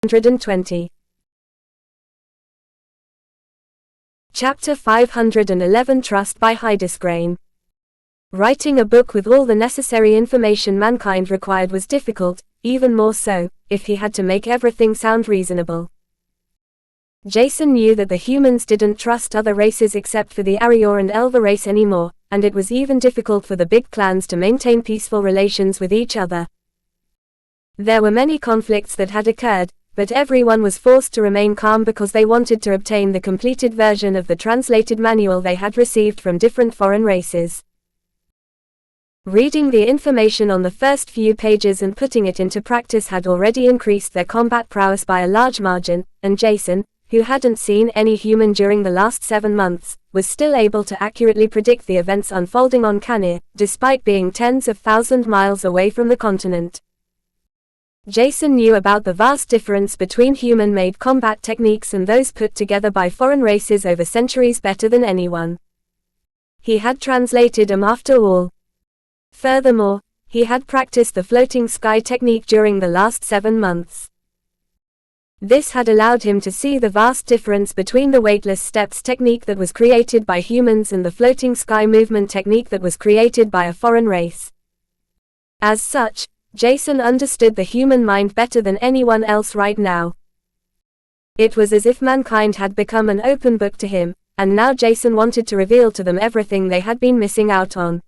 520. Chapter 511 Trust by Heidesgrain. Writing a book with all the necessary information mankind required was difficult, even more so, if he had to make everything sound reasonable. Jason knew that the humans didn't trust other races except for the Arior and Elva race anymore, and it was even difficult for the big clans to maintain peaceful relations with each other. There were many conflicts that had occurred, but everyone was forced to remain calm because they wanted to obtain the completed version of the translated manual they had received from different foreign races. Reading the information on the first few pages and putting it into practice had already increased their combat prowess by a large margin, and Jason, who hadn't seen any human during the last 7 months, was still able to accurately predict the events unfolding on Canir, despite being tens of thousands of miles away from the continent. Jason knew about the vast difference between human-made combat techniques and those put together by foreign races over centuries better than anyone. He had translated them after all. Furthermore, he had practiced the floating sky technique during the last 7 months. This had allowed him to see the vast difference between the weightless steps technique that was created by humans and the floating sky movement technique that was created by a foreign race. As such, Jason understood the human mind better than anyone else right now. It was as if mankind had become an open book to him, and now Jason wanted to reveal to them everything they had been missing out on.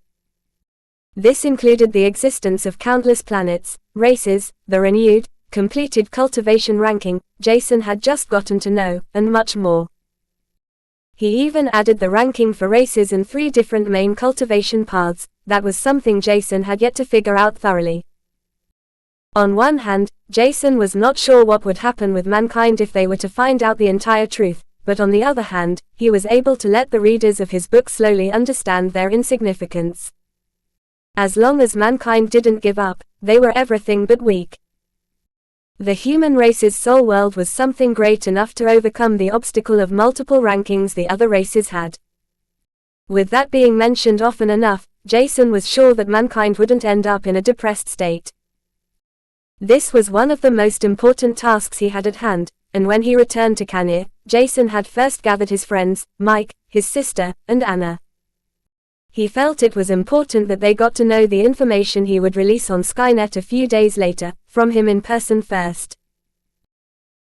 This included the existence of countless planets, races, the renewed, completed cultivation ranking Jason had just gotten to know, and much more. He even added the ranking for races in 3 different main cultivation paths. That was something Jason had yet to figure out thoroughly. On one hand, Jason was not sure what would happen with mankind if they were to find out the entire truth, but on the other hand, he was able to let the readers of his book slowly understand their insignificance. As long as mankind didn't give up, they were everything but weak. The human race's soul world was something great enough to overcome the obstacle of multiple rankings the other races had. With that being mentioned often enough, Jason was sure that mankind wouldn't end up in a depressed state. This was one of the most important tasks he had at hand, and when he returned to Canir, Jason had first gathered his friends, Mike, his sister, and Anna. He felt it was important that they got to know the information he would release on Skynet a few days later, from him in person first.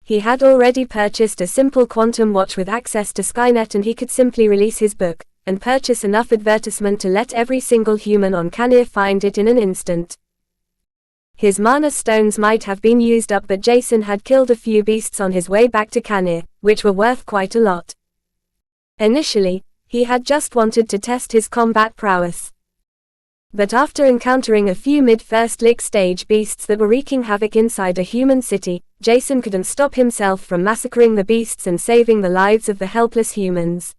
He had already purchased a simple quantum watch with access to Skynet, and he could simply release his book, and purchase enough advertisement to let every single human on Canir find it in an instant. His mana stones might have been used up, but Jason had killed a few beasts on his way back to Canir, which were worth quite a lot. Initially, he had just wanted to test his combat prowess. But after encountering a few mid-first lick stage beasts that were wreaking havoc inside a human city, Jason couldn't stop himself from massacring the beasts and saving the lives of the helpless humans.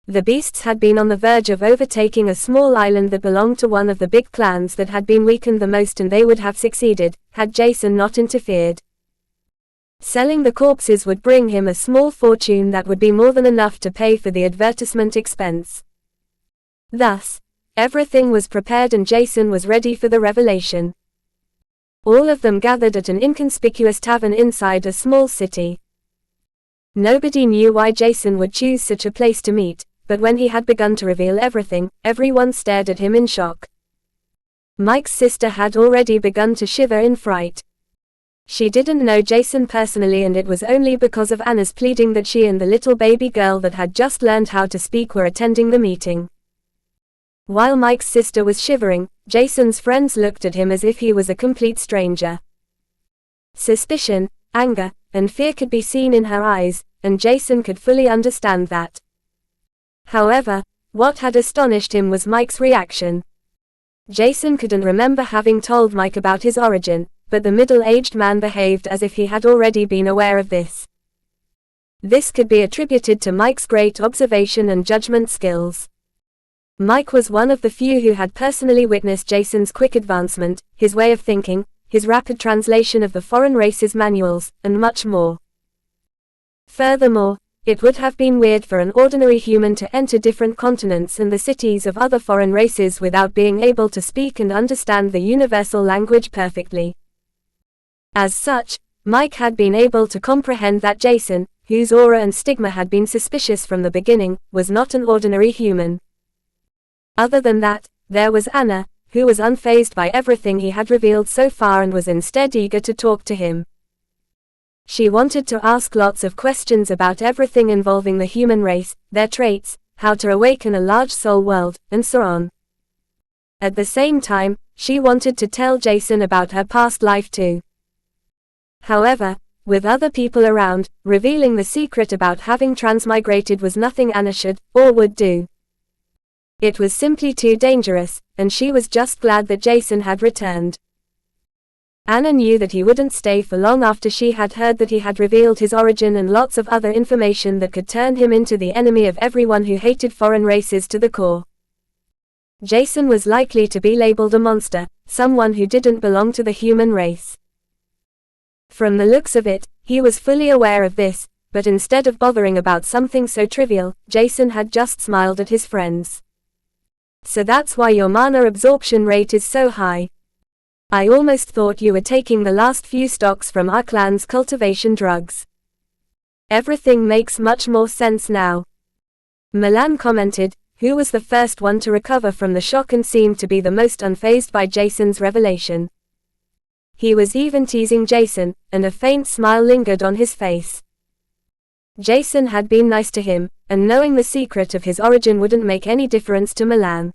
The beasts had been on the verge of overtaking a small island that belonged to one of the big clans that had been weakened the most, and they would have succeeded, had Jason not interfered. Selling the corpses would bring him a small fortune that would be more than enough to pay for the advertisement expense. Thus, everything was prepared and Jason was ready for the revelation. All of them gathered at an inconspicuous tavern inside a small city. Nobody knew why Jason would choose such a place to meet, but when he had begun to reveal everything, everyone stared at him in shock. Mike's sister had already begun to shiver in fright. She didn't know Jason personally, and it was only because of Anna's pleading that she and the little baby girl that had just learned how to speak were attending the meeting. While Mike's sister was shivering, Jason's friends looked at him as if he was a complete stranger. Suspicion, anger, and fear could be seen in her eyes, and Jason could fully understand that. However, what had astonished him was Mike's reaction. Jason couldn't remember having told Mike about his origin, but the middle-aged man behaved as if he had already been aware of this. This could be attributed to Mike's great observation and judgment skills. Mike was one of the few who had personally witnessed Jason's quick advancement, his way of thinking, his rapid translation of the foreign races' manuals, and much more. Furthermore, it would have been weird for an ordinary human to enter different continents and the cities of other foreign races without being able to speak and understand the universal language perfectly. As such, Mike had been able to comprehend that Jason, whose aura and stigma had been suspicious from the beginning, was not an ordinary human. Other than that, there was Anna, who was unfazed by everything he had revealed so far and was instead eager to talk to him. She wanted to ask lots of questions about everything involving the human race, their traits, how to awaken a large soul world, and so on. At the same time, she wanted to tell Jason about her past life too. However, with other people around, revealing the secret about having transmigrated was nothing Anna should, or would do. It was simply too dangerous, and she was just glad that Jason had returned. Anna knew that he wouldn't stay for long after she had heard that he had revealed his origin and lots of other information that could turn him into the enemy of everyone who hated foreign races to the core. Jason was likely to be labeled a monster, someone who didn't belong to the human race. From the looks of it, he was fully aware of this, but instead of bothering about something so trivial, Jason had just smiled at his friends. So that's why your mana absorption rate is so high. I almost thought you were taking the last few stocks from our clan's cultivation drugs. Everything makes much more sense now. Milan commented, who was the first one to recover from the shock and seemed to be the most unfazed by Jason's revelation. He was even teasing Jason, and a faint smile lingered on his face. Jason had been nice to him, and knowing the secret of his origin wouldn't make any difference to Milan.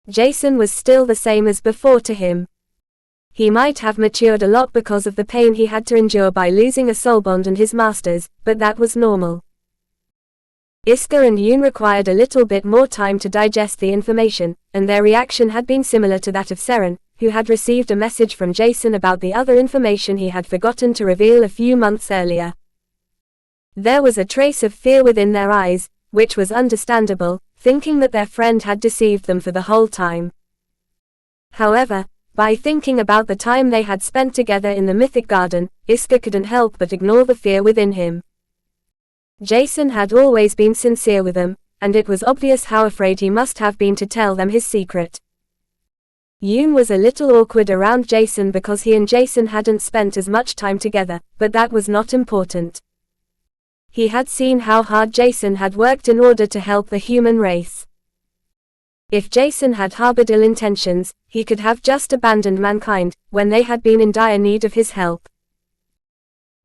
Jason was still the same as before to him. He might have matured a lot because of the pain he had to endure by losing a soul bond and his masters, but that was normal. Iska and Yoon required a little bit more time to digest the information, and their reaction had been similar to that of Seren, who had received a message from Jason about the other information he had forgotten to reveal a few months earlier. There was a trace of fear within their eyes, which was understandable, thinking that their friend had deceived them for the whole time. However, by thinking about the time they had spent together in the Mythic Garden, Iska couldn't help but ignore the fear within him. Jason had always been sincere with them, and it was obvious how afraid he must have been to tell them his secret. Yoon was a little awkward around Jason because he and Jason hadn't spent as much time together, but that was not important. He had seen how hard Jason had worked in order to help the human race. If Jason had harbored ill intentions, he could have just abandoned mankind, when they had been in dire need of his help.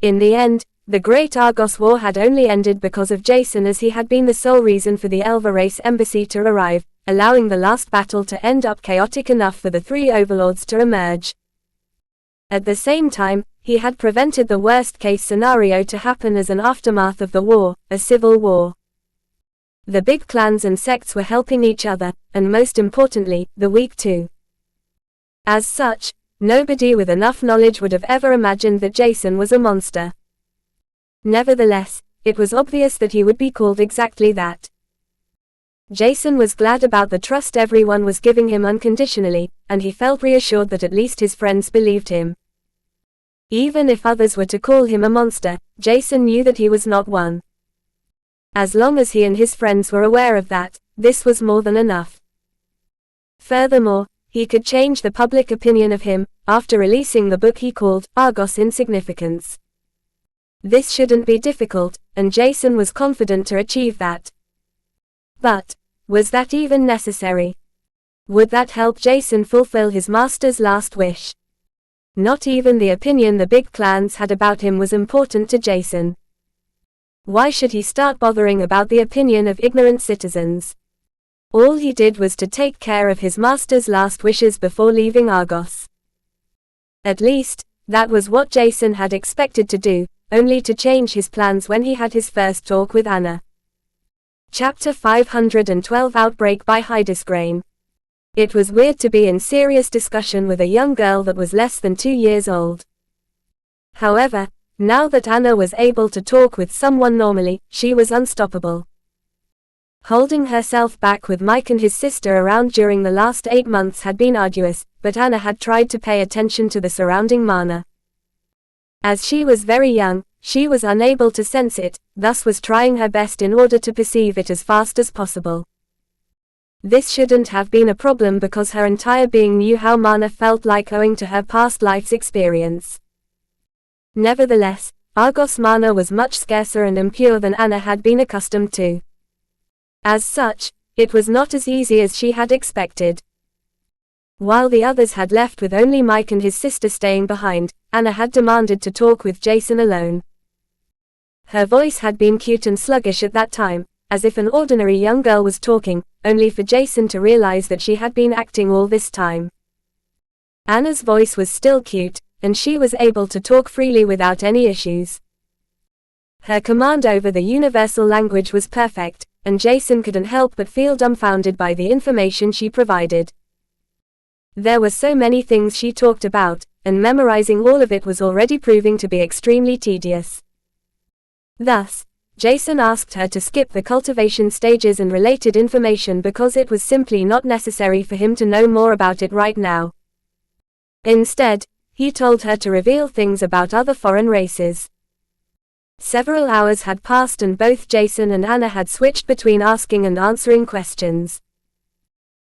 In the end, the Great Argos War had only ended because of Jason, as he had been the sole reason for the Elva race embassy to arrive, allowing the last battle to end up chaotic enough for the three overlords to emerge. At the same time, he had prevented the worst-case scenario to happen as an aftermath of the war, a civil war. The big clans and sects were helping each other, and most importantly, the weak too. As such, nobody with enough knowledge would have ever imagined that Jason was a monster. Nevertheless, it was obvious that he would be called exactly that. Jason was glad about the trust everyone was giving him unconditionally, and he felt reassured that at least his friends believed him. Even if others were to call him a monster, Jason knew that he was not one. As long as he and his friends were aware of that, this was more than enough. Furthermore, he could change the public opinion of him, after releasing the book he called Argos Insignificance. This shouldn't be difficult, and Jason was confident to achieve that. But, was that even necessary? Would that help Jason fulfill his master's last wish? Not even the opinion the big clans had about him was important to Jason. Why should he start bothering about the opinion of ignorant citizens? All he did was to take care of his master's last wishes before leaving Argos. At least, that was what Jason had expected to do, only to change his plans when he had his first talk with Anna. Chapter 512 Outbreak by Hydesgrain. It was weird to be in serious discussion with a young girl that was less than 2 years old. However, now that Anna was able to talk with someone normally, she was unstoppable. Holding herself back with Mike and his sister around during the last 8 months had been arduous, but Anna had tried to pay attention to the surrounding mana. As she was very young, she was unable to sense it, thus was trying her best in order to perceive it as fast as possible. This shouldn't have been a problem because her entire being knew how mana felt like owing to her past life's experience. Nevertheless, Argos mana was much scarcer and impure than Anna had been accustomed to. As such, it was not as easy as she had expected. While the others had left with only Mike and his sister staying behind, Anna had demanded to talk with Jason alone. Her voice had been cute and sluggish at that time, as if an ordinary young girl was talking, only for Jason to realize that she had been acting all this time. Anna's voice was still cute, and she was able to talk freely without any issues. Her command over the universal language was perfect, and Jason couldn't help but feel dumbfounded by the information she provided. There were so many things she talked about, and memorizing all of it was already proving to be extremely tedious. Thus, Jason asked her to skip the cultivation stages and related information because it was simply not necessary for him to know more about it right now. Instead, he told her to reveal things about other foreign races. Several hours had passed and both Jason and Anna had switched between asking and answering questions.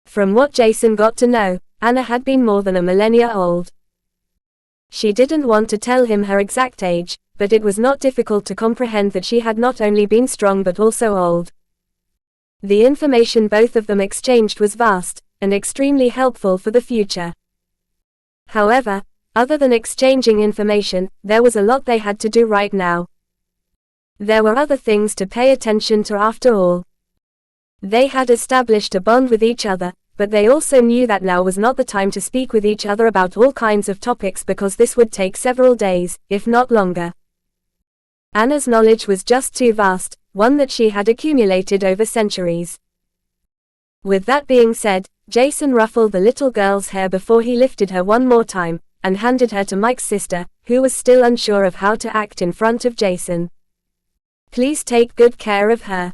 From what Jason got to know, Anna had been more than a millennia old. She didn't want to tell him her exact age, but it was not difficult to comprehend that she had not only been strong but also old. The information both of them exchanged was vast, and extremely helpful for the future. However, other than exchanging information, there was a lot they had to do right now. There were other things to pay attention to after all. They had established a bond with each other, but they also knew that now was not the time to speak with each other about all kinds of topics because this would take several days, if not longer. Anna's knowledge was just too vast, one that she had accumulated over centuries. With that being said, Jason ruffled the little girl's hair before he lifted her one more time, and handed her to Mike's sister, who was still unsure of how to act in front of Jason. Please take good care of her.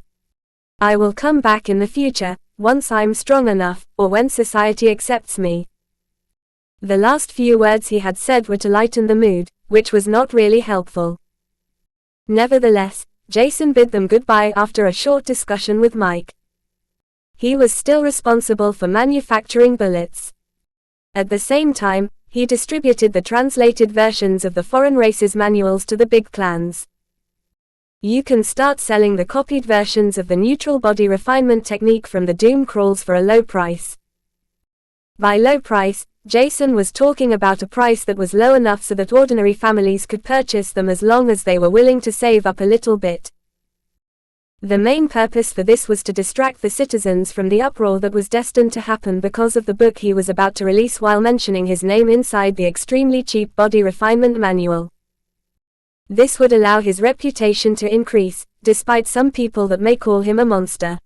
I will come back in the future, once I'm strong enough, or when society accepts me. The last few words he had said were to lighten the mood, which was not really helpful. Nevertheless, Jason bid them goodbye after a short discussion with Mike. He was still responsible for manufacturing bullets. At the same time, he distributed the translated versions of the foreign races manuals to the big clans. You can start selling the copied versions of the neutral body refinement technique from the Doom Crawls for a low price. By low price, Jason was talking about a price that was low enough so that ordinary families could purchase them as long as they were willing to save up a little bit. The main purpose for this was to distract the citizens from the uproar that was destined to happen because of the book he was about to release while mentioning his name inside the extremely cheap body refinement manual. This would allow his reputation to increase, despite some people that may call him a monster.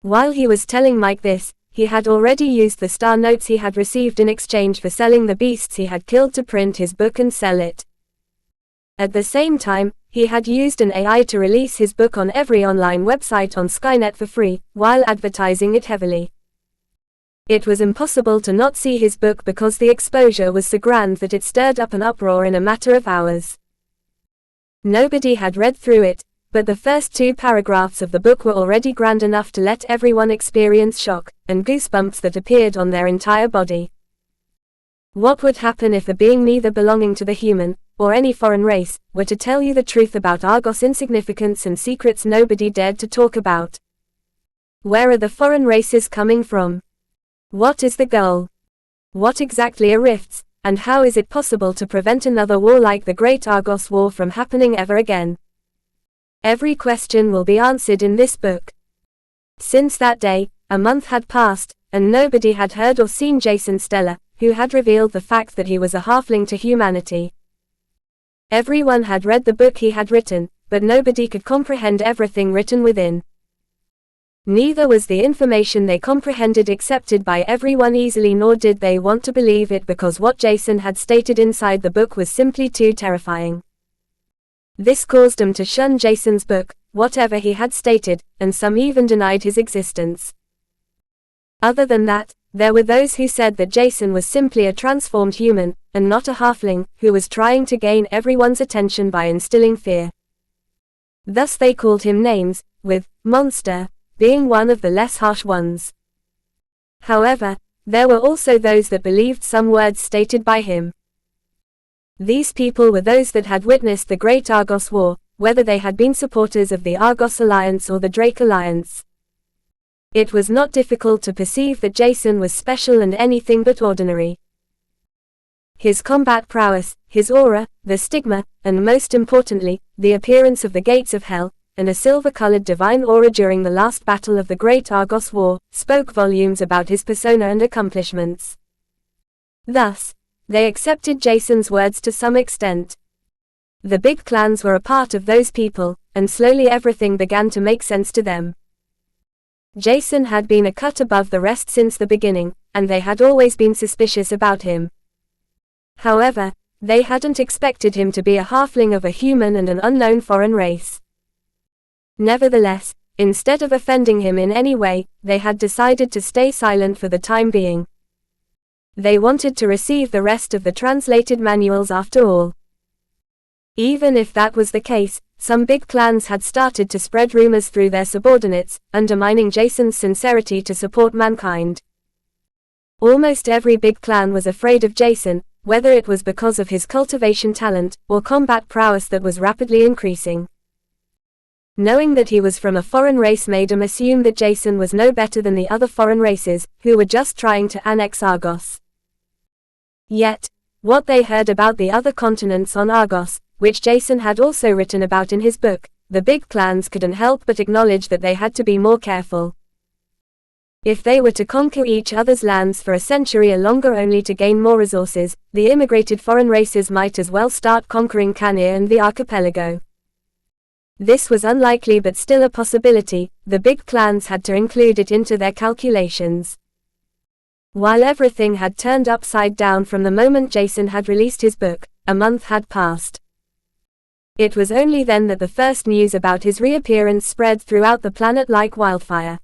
While he was telling Mike this, he had already used the star notes he had received in exchange for selling the beasts he had killed to print his book and sell it. At the same time, he had used an AI to release his book on every online website on Skynet for free, while advertising it heavily. It was impossible to not see his book because the exposure was so grand that it stirred up an uproar in a matter of hours. Nobody had read through it, but the first 2 paragraphs of the book were already grand enough to let everyone experience shock and goosebumps that appeared on their entire body. What would happen if a being neither belonging to the human, or any foreign race, were to tell you the truth about Argos' insignificance and secrets nobody dared to talk about? Where are the foreign races coming from? What is the goal? What exactly are rifts, and how is it possible to prevent another war like the Great Argos War from happening ever again? Every question will be answered in this book. Since that day, a month had passed, and nobody had heard or seen Jason Stella, who had revealed the fact that he was a halfling to humanity. Everyone had read the book he had written, but nobody could comprehend everything written within. Neither was the information they comprehended accepted by everyone easily, nor did they want to believe it because what Jason had stated inside the book was simply too terrifying. This caused them to shun Jason's book, whatever he had stated, and some even denied his existence. Other than that, there were those who said that Jason was simply a transformed human, and not a halfling, who was trying to gain everyone's attention by instilling fear. Thus they called him names, with monster being one of the less harsh ones. However, there were also those that believed some words stated by him. These people were those that had witnessed the Great Argos War, whether they had been supporters of the Argos Alliance or the Drake Alliance. It was not difficult to perceive that Jason was special and anything but ordinary. His combat prowess, his aura, the stigma, and most importantly, the appearance of the gates of hell, and a silver-colored divine aura during the last battle of the Great Argos War, spoke volumes about his persona and accomplishments. Thus, they accepted Jason's words to some extent. The big clans were a part of those people, and slowly everything began to make sense to them. Jason had been a cut above the rest since the beginning, and they had always been suspicious about him. However, they hadn't expected him to be a halfling of a human and an unknown foreign race. Nevertheless, instead of offending him in any way, they had decided to stay silent for the time being. They wanted to receive the rest of the translated manuals after all. Even if that was the case, some big clans had started to spread rumors through their subordinates, undermining Jason's sincerity to support mankind. Almost every big clan was afraid of Jason, whether it was because of his cultivation talent, or combat prowess that was rapidly increasing. Knowing that he was from a foreign race made them assume that Jason was no better than the other foreign races, who were just trying to annex Argos. Yet, what they heard about the other continents on Argos, which Jason had also written about in his book, the big clans couldn't help but acknowledge that they had to be more careful. If they were to conquer each other's lands for a century or longer only to gain more resources, the immigrated foreign races might as well start conquering Canir and the archipelago. This was unlikely but still a possibility. The big clans had to include it into their calculations. While everything had turned upside down from the moment Jason had released his book, a month had passed. It was only then that the first news about his reappearance spread throughout the planet like wildfire.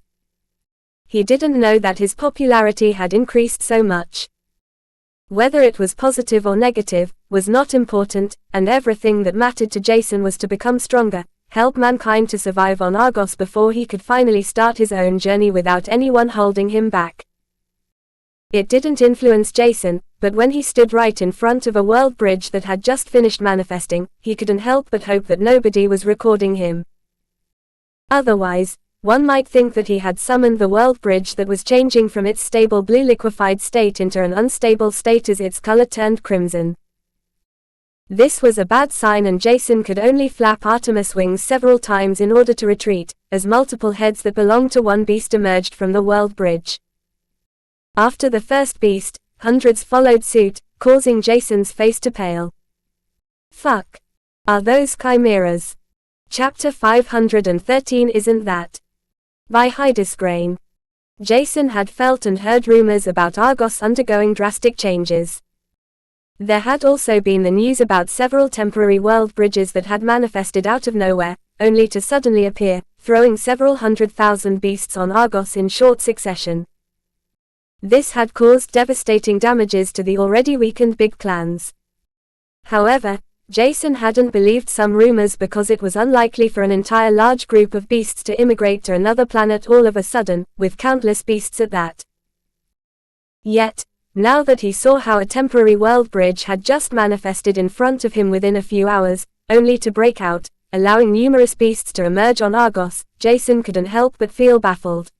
He didn't know that his popularity had increased so much. Whether it was positive or negative, was not important, and everything that mattered to Jason was to become stronger, help mankind to survive on Argos before he could finally start his own journey without anyone holding him back. It didn't influence Jason, but when he stood right in front of a world bridge that had just finished manifesting, he couldn't help but hope that nobody was recording him. Otherwise, one might think that he had summoned the world bridge that was changing from its stable blue liquefied state into an unstable state as its color turned crimson. This was a bad sign, and Jason could only flap Artemis wings several times in order to retreat, as multiple heads that belonged to one beast emerged from the world bridge. After the first beast, hundreds followed suit, causing Jason's face to pale. Fuck. Are those chimeras? Chapter 513 Isn't That? By Hydesgrain. Jason had felt and heard rumors about Argos undergoing drastic changes. There had also been the news about several temporary world bridges that had manifested out of nowhere, only to suddenly appear, throwing several 100,000 beasts on Argos in short succession. This had caused devastating damages to the already weakened big clans. However, Jason hadn't believed some rumors because it was unlikely for an entire large group of beasts to immigrate to another planet all of a sudden, with countless beasts at that. Yet, now that he saw how a temporary world bridge had just manifested in front of him within a few hours, only to break out, allowing numerous beasts to emerge on Argos, Jason couldn't help but feel baffled.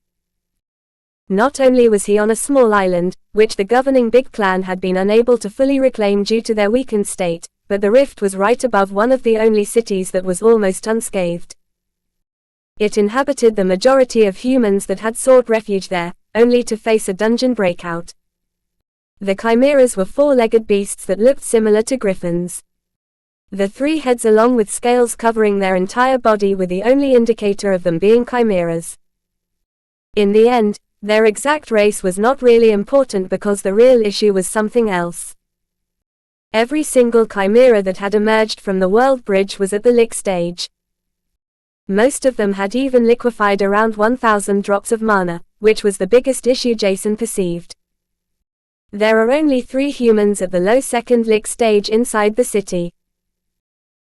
Not only was he on a small island, which the governing big clan had been unable to fully reclaim due to their weakened state, but the rift was right above one of the only cities that was almost unscathed. It inhabited the majority of humans that had sought refuge there, only to face a dungeon breakout. The chimeras were four-legged beasts that looked similar to griffins. The three heads along with scales covering their entire body were the only indicator of them being chimeras. In the end, their exact race was not really important because the real issue was something else. Every single chimera that had emerged from the world bridge was at the lick stage. Most of them had even liquefied around 1,000 drops of mana, which was the biggest issue Jason perceived. There are only 3 humans at the low second lick stage inside the city.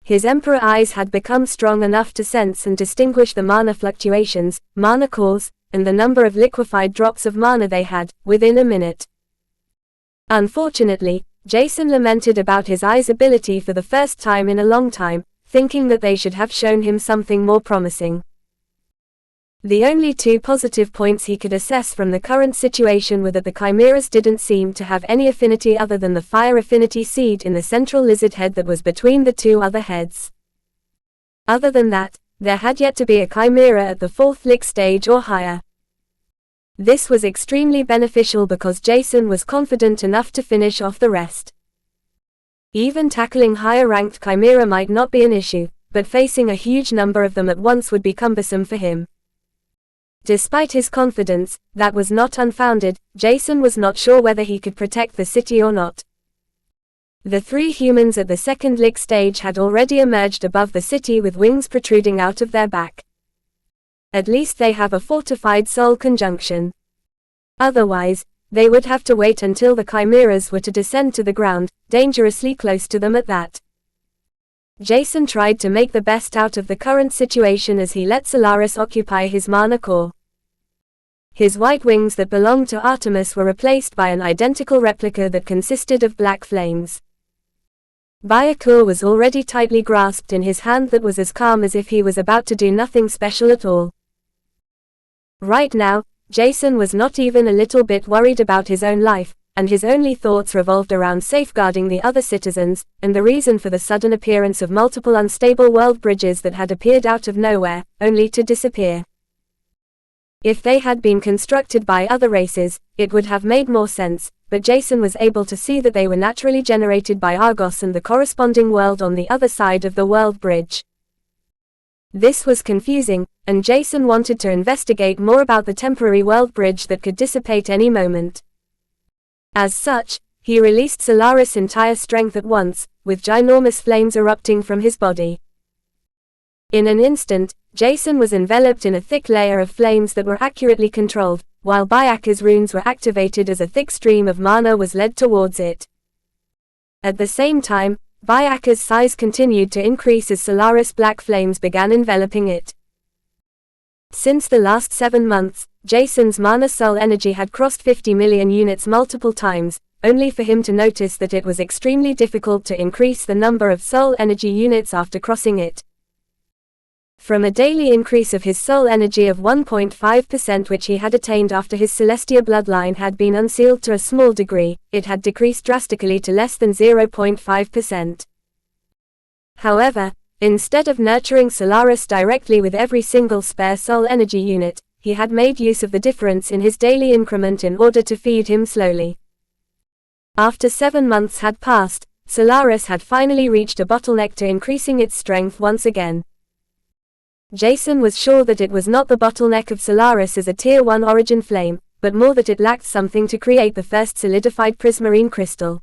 His emperor eyes had become strong enough to sense and distinguish the mana fluctuations, mana cores, and the number of liquefied drops of mana they had, within a minute. Unfortunately, Jason lamented about his eye's ability for the first time in a long time, thinking that they should have shown him something more promising. The only two positive points he could assess from the current situation were that the chimeras didn't seem to have any affinity other than the fire affinity seed in the central lizard head that was between the two other heads. Other than that, there had yet to be a chimera at the fourth lick stage or higher. This was extremely beneficial because Jason was confident enough to finish off the rest. Even tackling higher-ranked chimera might not be an issue, but facing a huge number of them at once would be cumbersome for him. Despite his confidence, that was not unfounded, Jason was not sure whether he could protect the city or not. The three humans at the second lick stage had already emerged above the city with wings protruding out of their back. At least they have a fortified soul conjunction. Otherwise, they would have to wait until the chimeras were to descend to the ground, dangerously close to them at that. Jason tried to make the best out of the current situation as he let Solaris occupy his mana core. His white wings that belonged to Artemis were replaced by an identical replica that consisted of black flames. Byakur was already tightly grasped in his hand that was as calm as if he was about to do nothing special at all. Right now, Jason was not even a little bit worried about his own life, and his only thoughts revolved around safeguarding the other citizens, and the reason for the sudden appearance of multiple unstable world bridges that had appeared out of nowhere, only to disappear. If they had been constructed by other races, it would have made more sense, but Jason was able to see that they were naturally generated by Argos and the corresponding world on the other side of the world bridge. This was confusing, and Jason wanted to investigate more about the temporary world bridge that could dissipate any moment. As such, he released Solaris' entire strength at once, with ginormous flames erupting from his body. In an instant, Jason was enveloped in a thick layer of flames that were accurately controlled, while Byakur's runes were activated as a thick stream of mana was led towards it. At the same time, Byakur's size continued to increase as Solaris' black flames began enveloping it. Since the last 7 months, Jason's mana soul energy had crossed 50 million units multiple times, only for him to notice that it was extremely difficult to increase the number of soul energy units after crossing it. From a daily increase of his soul energy of 1.5% which he had attained after his Celestia bloodline had been unsealed to a small degree, it had decreased drastically to less than 0.5%. However, instead of nurturing Solaris directly with every single spare soul energy unit, he had made use of the difference in his daily increment in order to feed him slowly. After 7 months had passed, Solaris had finally reached a bottleneck to increasing its strength once again. Jason was sure that it was not the bottleneck of Solaris as a Tier 1 origin flame, but more that it lacked something to create the first solidified prismarine crystal.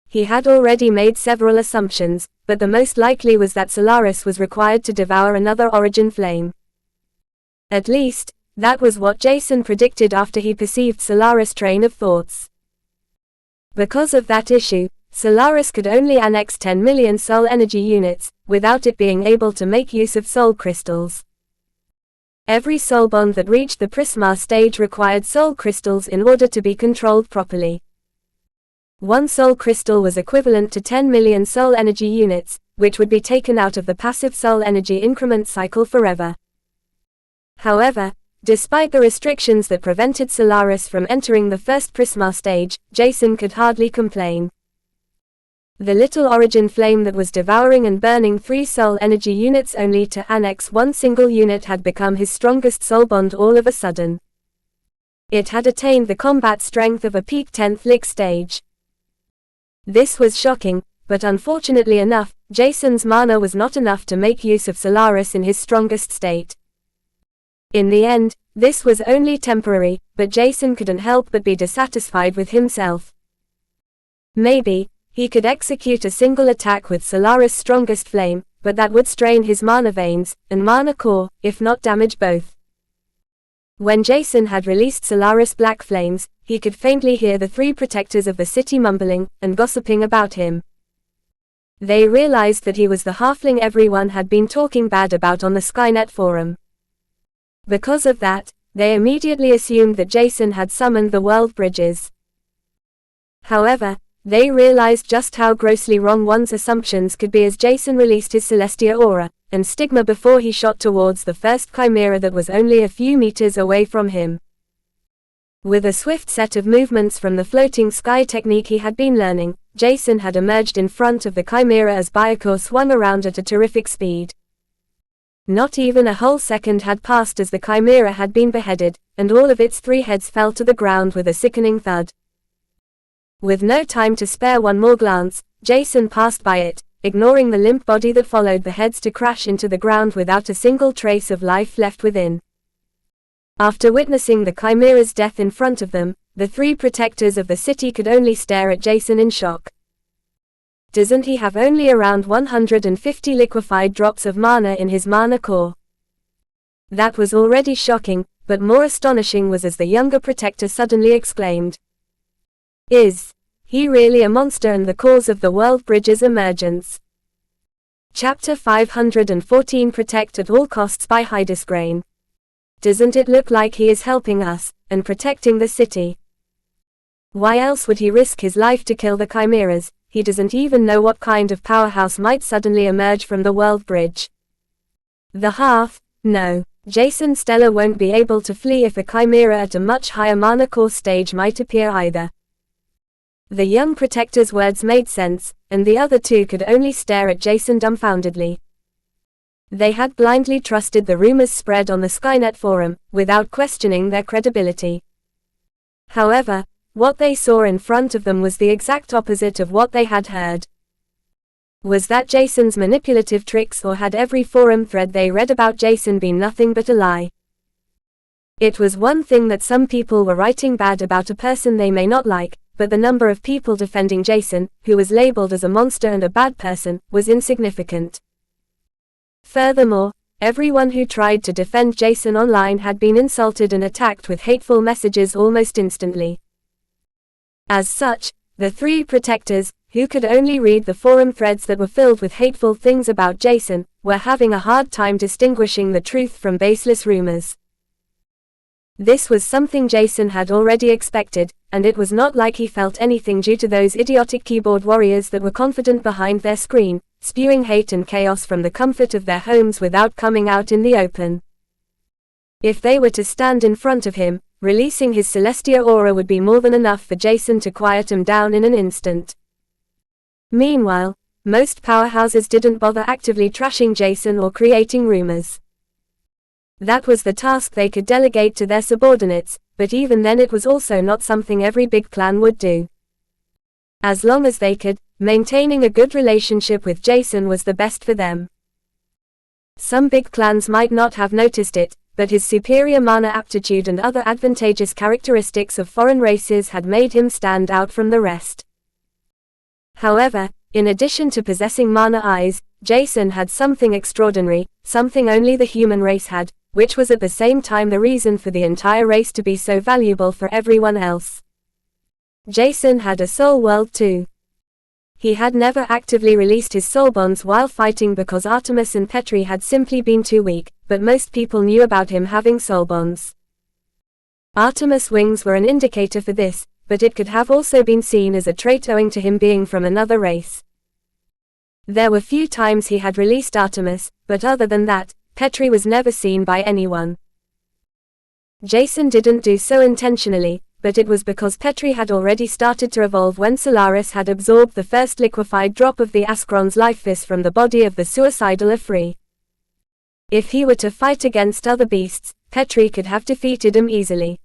He had already made several assumptions, but the most likely was that Solaris was required to devour another origin flame. At least, that was what Jason predicted after he perceived Solaris' train of thoughts. Because of that issue, Solaris could only annex 10 million soul energy units, without it being able to make use of soul crystals. Every soul bond that reached the Prismar stage required soul crystals in order to be controlled properly. One soul crystal was equivalent to 10 million soul energy units, which would be taken out of the passive soul energy increment cycle forever. However, despite the restrictions that prevented Solaris from entering the first Prismar stage, Jason could hardly complain. The little origin flame that was devouring and burning 3 soul energy units only to annex one single unit had become his strongest soul bond all of a sudden. It had attained the combat strength of a peak 10th lick stage. This was shocking, but unfortunately enough, Jason's mana was not enough to make use of Solaris in his strongest state. In the end, this was only temporary, but Jason couldn't help but be dissatisfied with himself. Maybe he could execute a single attack with Solaris' strongest flame, but that would strain his mana veins and mana core, if not damage both. When Jason had released Solaris' black flames, he could faintly hear the 3 protectors of the city mumbling and gossiping about him. They realized that he was the halfling everyone had been talking bad about on the Skynet forum. Because of that, they immediately assumed that Jason had summoned the world bridges. However, They realized just how grossly wrong one's assumptions could be as Jason released his Celestia aura and stigma before he shot towards the first chimera that was only a few meters away from him. With a swift set of movements from the floating sky technique he had been learning, Jason had emerged in front of the chimera as Byakuya swung around at a terrific speed. Not even a whole second had passed as the chimera had been beheaded, and all of its 3 heads fell to the ground with a sickening thud. With no time to spare one more glance, Jason passed by it, ignoring the limp body that followed the heads to crash into the ground without a single trace of life left within. After witnessing the chimera's death in front of them, the 3 protectors of the city could only stare at Jason in shock. Doesn't he have only around 150 liquefied drops of mana in his mana core? That was already shocking, but more astonishing was as the younger protector suddenly exclaimed. Is he really a monster and the cause of the World Bridge's emergence? Chapter 514 Protect at all costs by Hydesgrain. Doesn't it look like he is helping us, and protecting the city? Why else would he risk his life to kill the chimeras? He doesn't even know what kind of powerhouse might suddenly emerge from the World Bridge. The Hearth? No. Jason Stellar won't be able to flee if a chimera at a much higher mana core stage might appear either. The young protector's words made sense, and the other 2 could only stare at Jason dumbfoundedly. They had blindly trusted the rumors spread on the Skynet forum, without questioning their credibility. However, what they saw in front of them was the exact opposite of what they had heard. Was that Jason's manipulative tricks, or had every forum thread they read about Jason been nothing but a lie? It was one thing that some people were writing bad about a person they may not like, but the number of people defending Jason, who was labeled as a monster and a bad person, was insignificant. Furthermore, everyone who tried to defend Jason online had been insulted and attacked with hateful messages almost instantly. As such, the 3 protectors, who could only read the forum threads that were filled with hateful things about Jason, were having a hard time distinguishing the truth from baseless rumors. This was something Jason had already expected, and it was not like he felt anything due to those idiotic keyboard warriors that were confident behind their screen, spewing hate and chaos from the comfort of their homes without coming out in the open. If they were to stand in front of him, releasing his Celestia aura would be more than enough for Jason to quiet him down in an instant. Meanwhile, most powerhouses didn't bother actively trashing Jason or creating rumors. That was the task they could delegate to their subordinates, but even then it was also not something every big clan would do. As long as they could, maintaining a good relationship with Jason was the best for them. Some big clans might not have noticed it, but his superior mana aptitude and other advantageous characteristics of foreign races had made him stand out from the rest. However, in addition to possessing mana eyes, Jason had something extraordinary, something only the human race had, which was at the same time the reason for the entire race to be so valuable for everyone else. Jason had a soul world too. He had never actively released his soul bonds while fighting because Artemis and Petri had simply been too weak, but most people knew about him having soul bonds. Artemis' wings were an indicator for this, but it could have also been seen as a trait owing to him being from another race. There were few times he had released Artemis, but other than that, Petri was never seen by anyone. Jason didn't do so intentionally, but it was because Petri had already started to evolve when Solaris had absorbed the first liquefied drop of the Ascaron's life force from the body of the suicidal Afri. If he were to fight against other beasts, Petri could have defeated him easily.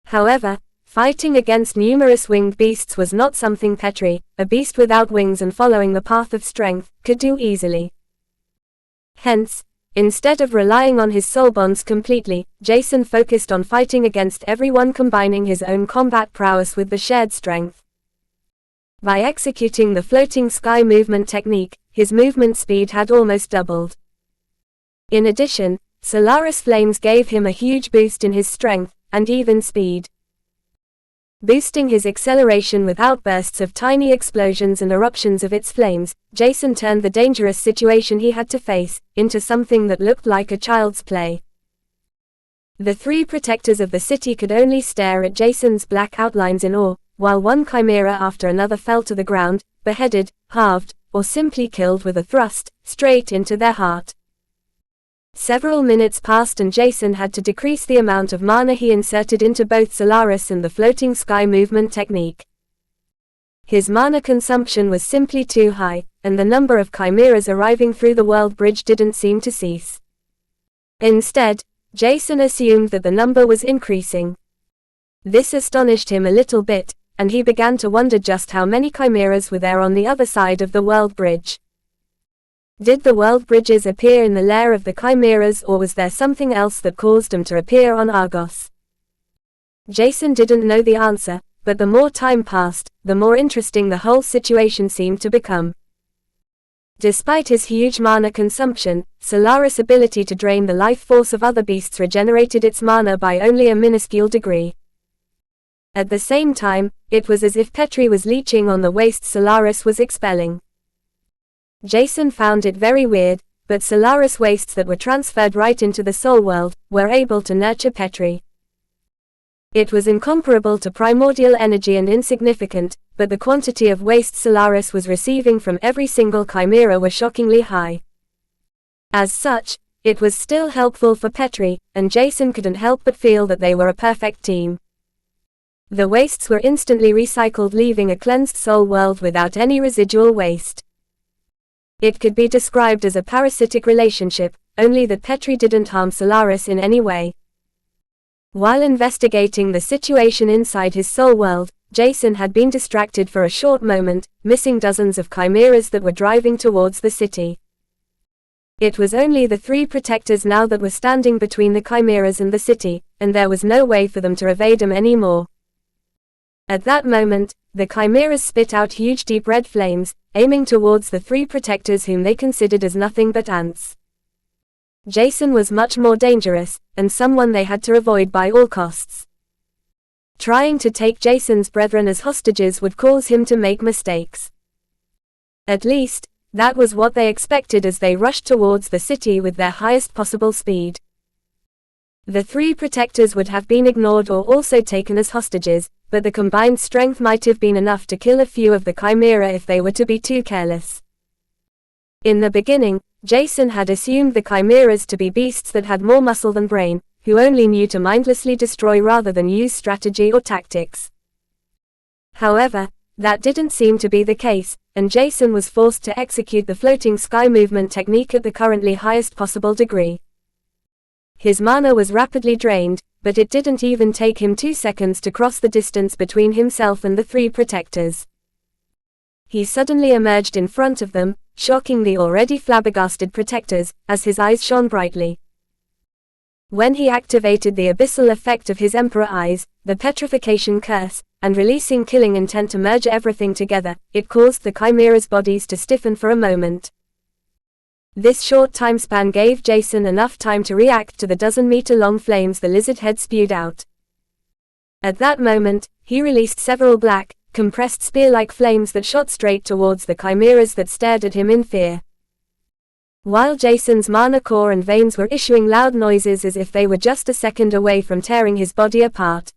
However, fighting against numerous winged beasts was not something Petri, a beast without wings and following the path of strength, could do easily. Hence, instead of relying on his soul bonds completely, Jason focused on fighting against everyone, combining his own combat prowess with the shared strength. By executing the floating sky movement technique, his movement speed had almost doubled. In addition, Solaris flames gave him a huge boost in his strength, and even speed. Boosting his acceleration with outbursts of tiny explosions and eruptions of its flames, Jason turned the dangerous situation he had to face into something that looked like a child's play. The 3 protectors of the city could only stare at Jason's black outlines in awe, while one chimera after another fell to the ground, beheaded, halved, or simply killed with a thrust, straight into their heart. Several minutes passed and Jason had to decrease the amount of mana he inserted into both Solaris and the floating sky movement technique. His mana consumption was simply too high, and the number of chimeras arriving through the world bridge didn't seem to cease. Instead, Jason assumed that the number was increasing. This astonished him a little bit, and he began to wonder just how many chimeras were there on the other side of the world bridge. Did the world bridges appear in the lair of the chimeras, or was there something else that caused them to appear on Argos? Jason didn't know the answer, but the more time passed, the more interesting the whole situation seemed to become. Despite his huge mana consumption, Solaris' ability to drain the life force of other beasts regenerated its mana by only a minuscule degree. At the same time, it was as if Petri was leeching on the waste Solaris was expelling. Jason found it very weird, but Solaris wastes that were transferred right into the soul world were able to nurture Petri. It was incomparable to primordial energy and insignificant, but the quantity of waste Solaris was receiving from every single chimera were shockingly high. As such, it was still helpful for Petri, and Jason couldn't help but feel that they were a perfect team. The wastes were instantly recycled, leaving a cleansed soul world without any residual waste. It could be described as a parasitic relationship, only that Petri didn't harm Solaris in any way. While investigating the situation inside his soul world, Jason had been distracted for a short moment, missing dozens of chimeras that were driving towards the city. It was only the three protectors now that were standing between the chimeras and the city, and there was no way for them to evade them anymore. At that moment, the chimeras spit out huge deep red flames, aiming towards the three protectors whom they considered as nothing but ants. Jason was much more dangerous, and someone they had to avoid by all costs. Trying to take Jason's brethren as hostages would cause him to make mistakes. At least, that was what they expected as they rushed towards the city with their highest possible speed. The three protectors would have been ignored or also taken as hostages, but the combined strength might have been enough to kill a few of the chimera if they were to be too careless. In the beginning, Jason had assumed the chimeras to be beasts that had more muscle than brain, who only knew to mindlessly destroy rather than use strategy or tactics. However, that didn't seem to be the case, and Jason was forced to execute the floating sky movement technique at the currently highest possible degree. His mana was rapidly drained, but it didn't even take him 2 seconds to cross the distance between himself and the three protectors. He suddenly emerged in front of them, shocking the already flabbergasted protectors, as his eyes shone brightly. When he activated the abyssal effect of his Emperor Eyes, the petrification curse, and releasing killing intent to merge everything together, it caused the chimera's bodies to stiffen for a moment. This short time span gave Jason enough time to react to the dozen-meter-long flames the lizard head spewed out. At that moment, he released several black, compressed spear-like flames that shot straight towards the chimeras that stared at him in fear. While Jason's mana core and veins were issuing loud noises as if they were just a second away from tearing his body apart.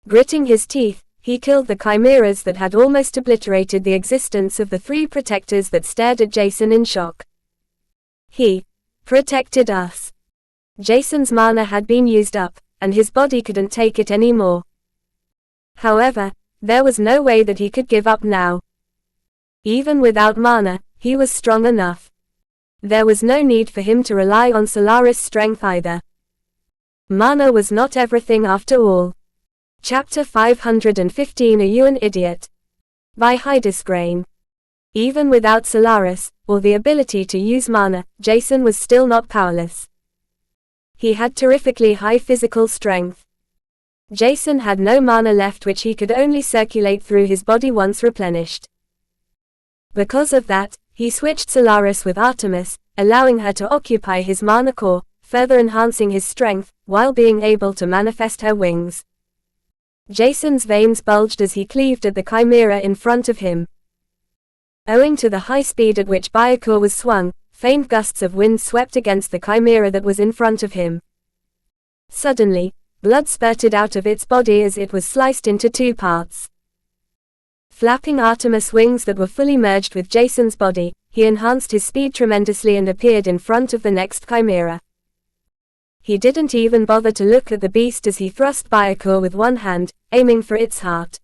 Gritting his teeth, he killed the chimeras that had almost obliterated the existence of the three protectors that stared at Jason in shock. He protected us. Jason's mana had been used up, and his body couldn't take it anymore. However, there was no way that he could give up now. Even without mana, he was strong enough. There was no need for him to rely on Solaris' strength either. Mana was not everything after all. Chapter 515 Are You an Idiot? By Hydesgrain. Even without Solaris, or the ability to use mana, Jason was still not powerless. He had terrifically high physical strength. Jason had no mana left which he could only circulate through his body once replenished. Because of that, he switched Solaris with Artemis, allowing her to occupy his mana core, further enhancing his strength, while being able to manifest her wings. Jason's veins bulged as he cleaved at the chimera in front of him. Owing to the high speed at which Byakur was swung, faint gusts of wind swept against the chimera that was in front of him. Suddenly, blood spurted out of its body as it was sliced into two parts. Flapping Artemis wings that were fully merged with Jason's body, he enhanced his speed tremendously and appeared in front of the next chimera. He didn't even bother to look at the beast as he thrust Byakur with one hand, aiming for its heart.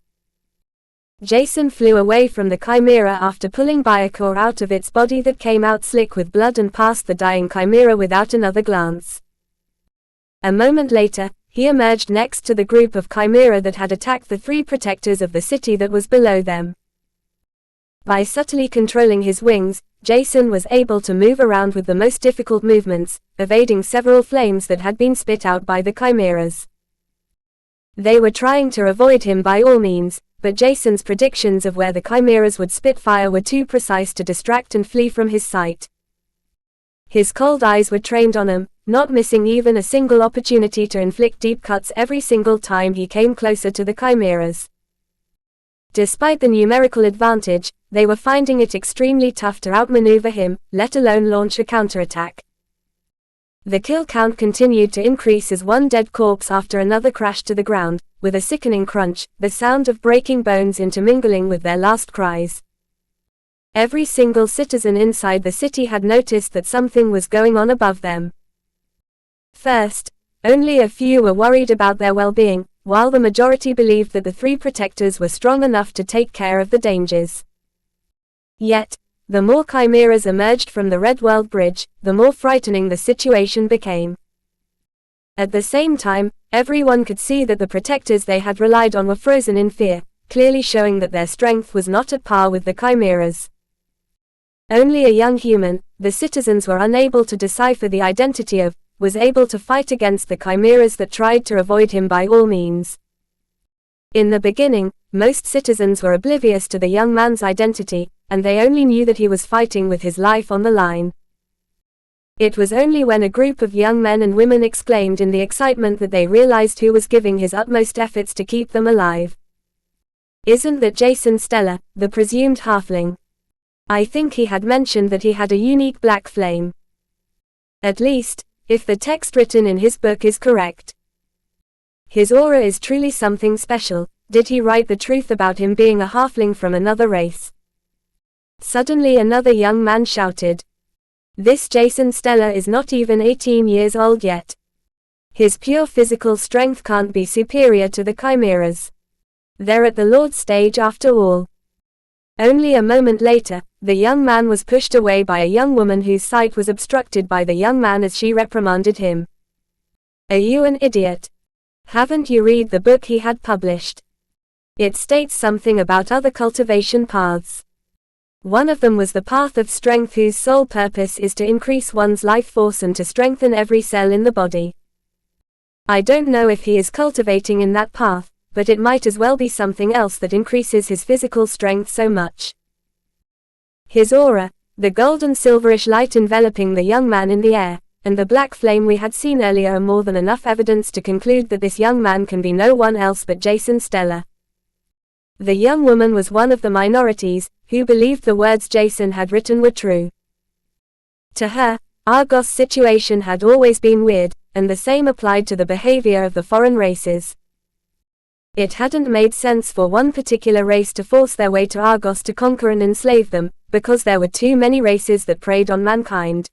Jason flew away from the chimera after pulling Byakur out of its body that came out slick with blood and past the dying chimera without another glance. A moment later, he emerged next to the group of chimera that had attacked the three protectors of the city that was below them. By subtly controlling his wings, Jason was able to move around with the most difficult movements, evading several flames that had been spit out by the chimeras. They were trying to avoid him by all means, but Jason's predictions of where the chimeras would spit fire were too precise to distract and flee from his sight. His cold eyes were trained on him, not missing even a single opportunity to inflict deep cuts every single time he came closer to the chimeras. Despite the numerical advantage, they were finding it extremely tough to outmaneuver him, let alone launch a counterattack. The kill count continued to increase as one dead corpse after another crashed to the ground, with a sickening crunch, the sound of breaking bones intermingling with their last cries. Every single citizen inside the city had noticed that something was going on above them. First, only a few were worried about their well-being, while the majority believed that the three protectors were strong enough to take care of the dangers. Yet, the more chimeras emerged from the Red World Bridge, the more frightening the situation became. At the same time, everyone could see that the protectors they had relied on were frozen in fear, clearly showing that their strength was not at par with the chimeras. Only a young human, the citizens were unable to decipher the identity of, was able to fight against the chimeras that tried to avoid him by all means. In the beginning, most citizens were oblivious to the young man's identity, and they only knew that he was fighting with his life on the line. It was only when a group of young men and women exclaimed in the excitement that they realized who was giving his utmost efforts to keep them alive. Isn't that Jason Stellar, the presumed halfling? I think he had mentioned that he had a unique black flame. At least, if the text written in his book is correct. His aura is truly something special. Did he write the truth about him being a halfling from another race? Suddenly another young man shouted. This Jason Stellar is not even 18 years old yet. His pure physical strength can't be superior to the chimeras. They're at the Lord's stage after all. Only a moment later, the young man was pushed away by a young woman whose sight was obstructed by the young man as she reprimanded him. Are you an idiot? Haven't you read the book he had published? It states something about other cultivation paths. One of them was the path of strength, whose sole purpose is to increase one's life force and to strengthen every cell in the body. I don't know if he is cultivating in that path, but it might as well be something else that increases his physical strength so much. His aura, the golden silverish light enveloping the young man in the air, and the black flame we had seen earlier are more than enough evidence to conclude that this young man can be no one else but Jason Stellar. The young woman was one of the minorities, who believed the words Jason had written were true. To her, Argos' situation had always been weird, and the same applied to the behavior of the foreign races. It hadn't made sense for one particular race to force their way to Argos to conquer and enslave them, because there were too many races that preyed on mankind.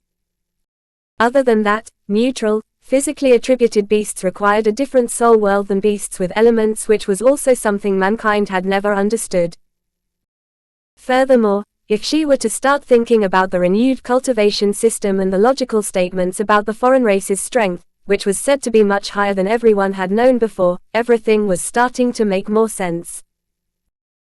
Other than that, neutral, physically attributed beasts required a different soul world than beasts with elements, which was also something mankind had never understood. Furthermore, if she were to start thinking about the renewed cultivation system and the logical statements about the foreign race's strength, which was said to be much higher than everyone had known before, everything was starting to make more sense.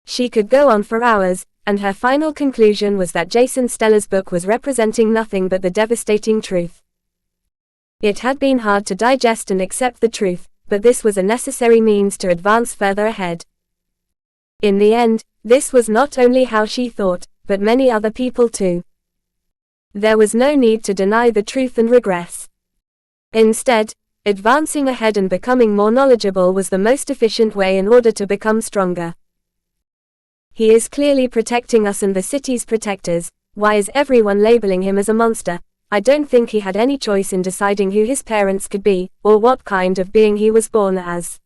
She could go on for hours, and her final conclusion was that Jason Stellar's book was representing nothing but the devastating truth. It had been hard to digest and accept the truth, but this was a necessary means to advance further ahead. In the end, this was not only how she thought, but many other people too. There was no need to deny the truth and regress. Instead, advancing ahead and becoming more knowledgeable was the most efficient way in order to become stronger. He is clearly protecting us and the city's protectors. Why is everyone labeling him as a monster? I don't think he had any choice in deciding who his parents could be, or what kind of being he was born as.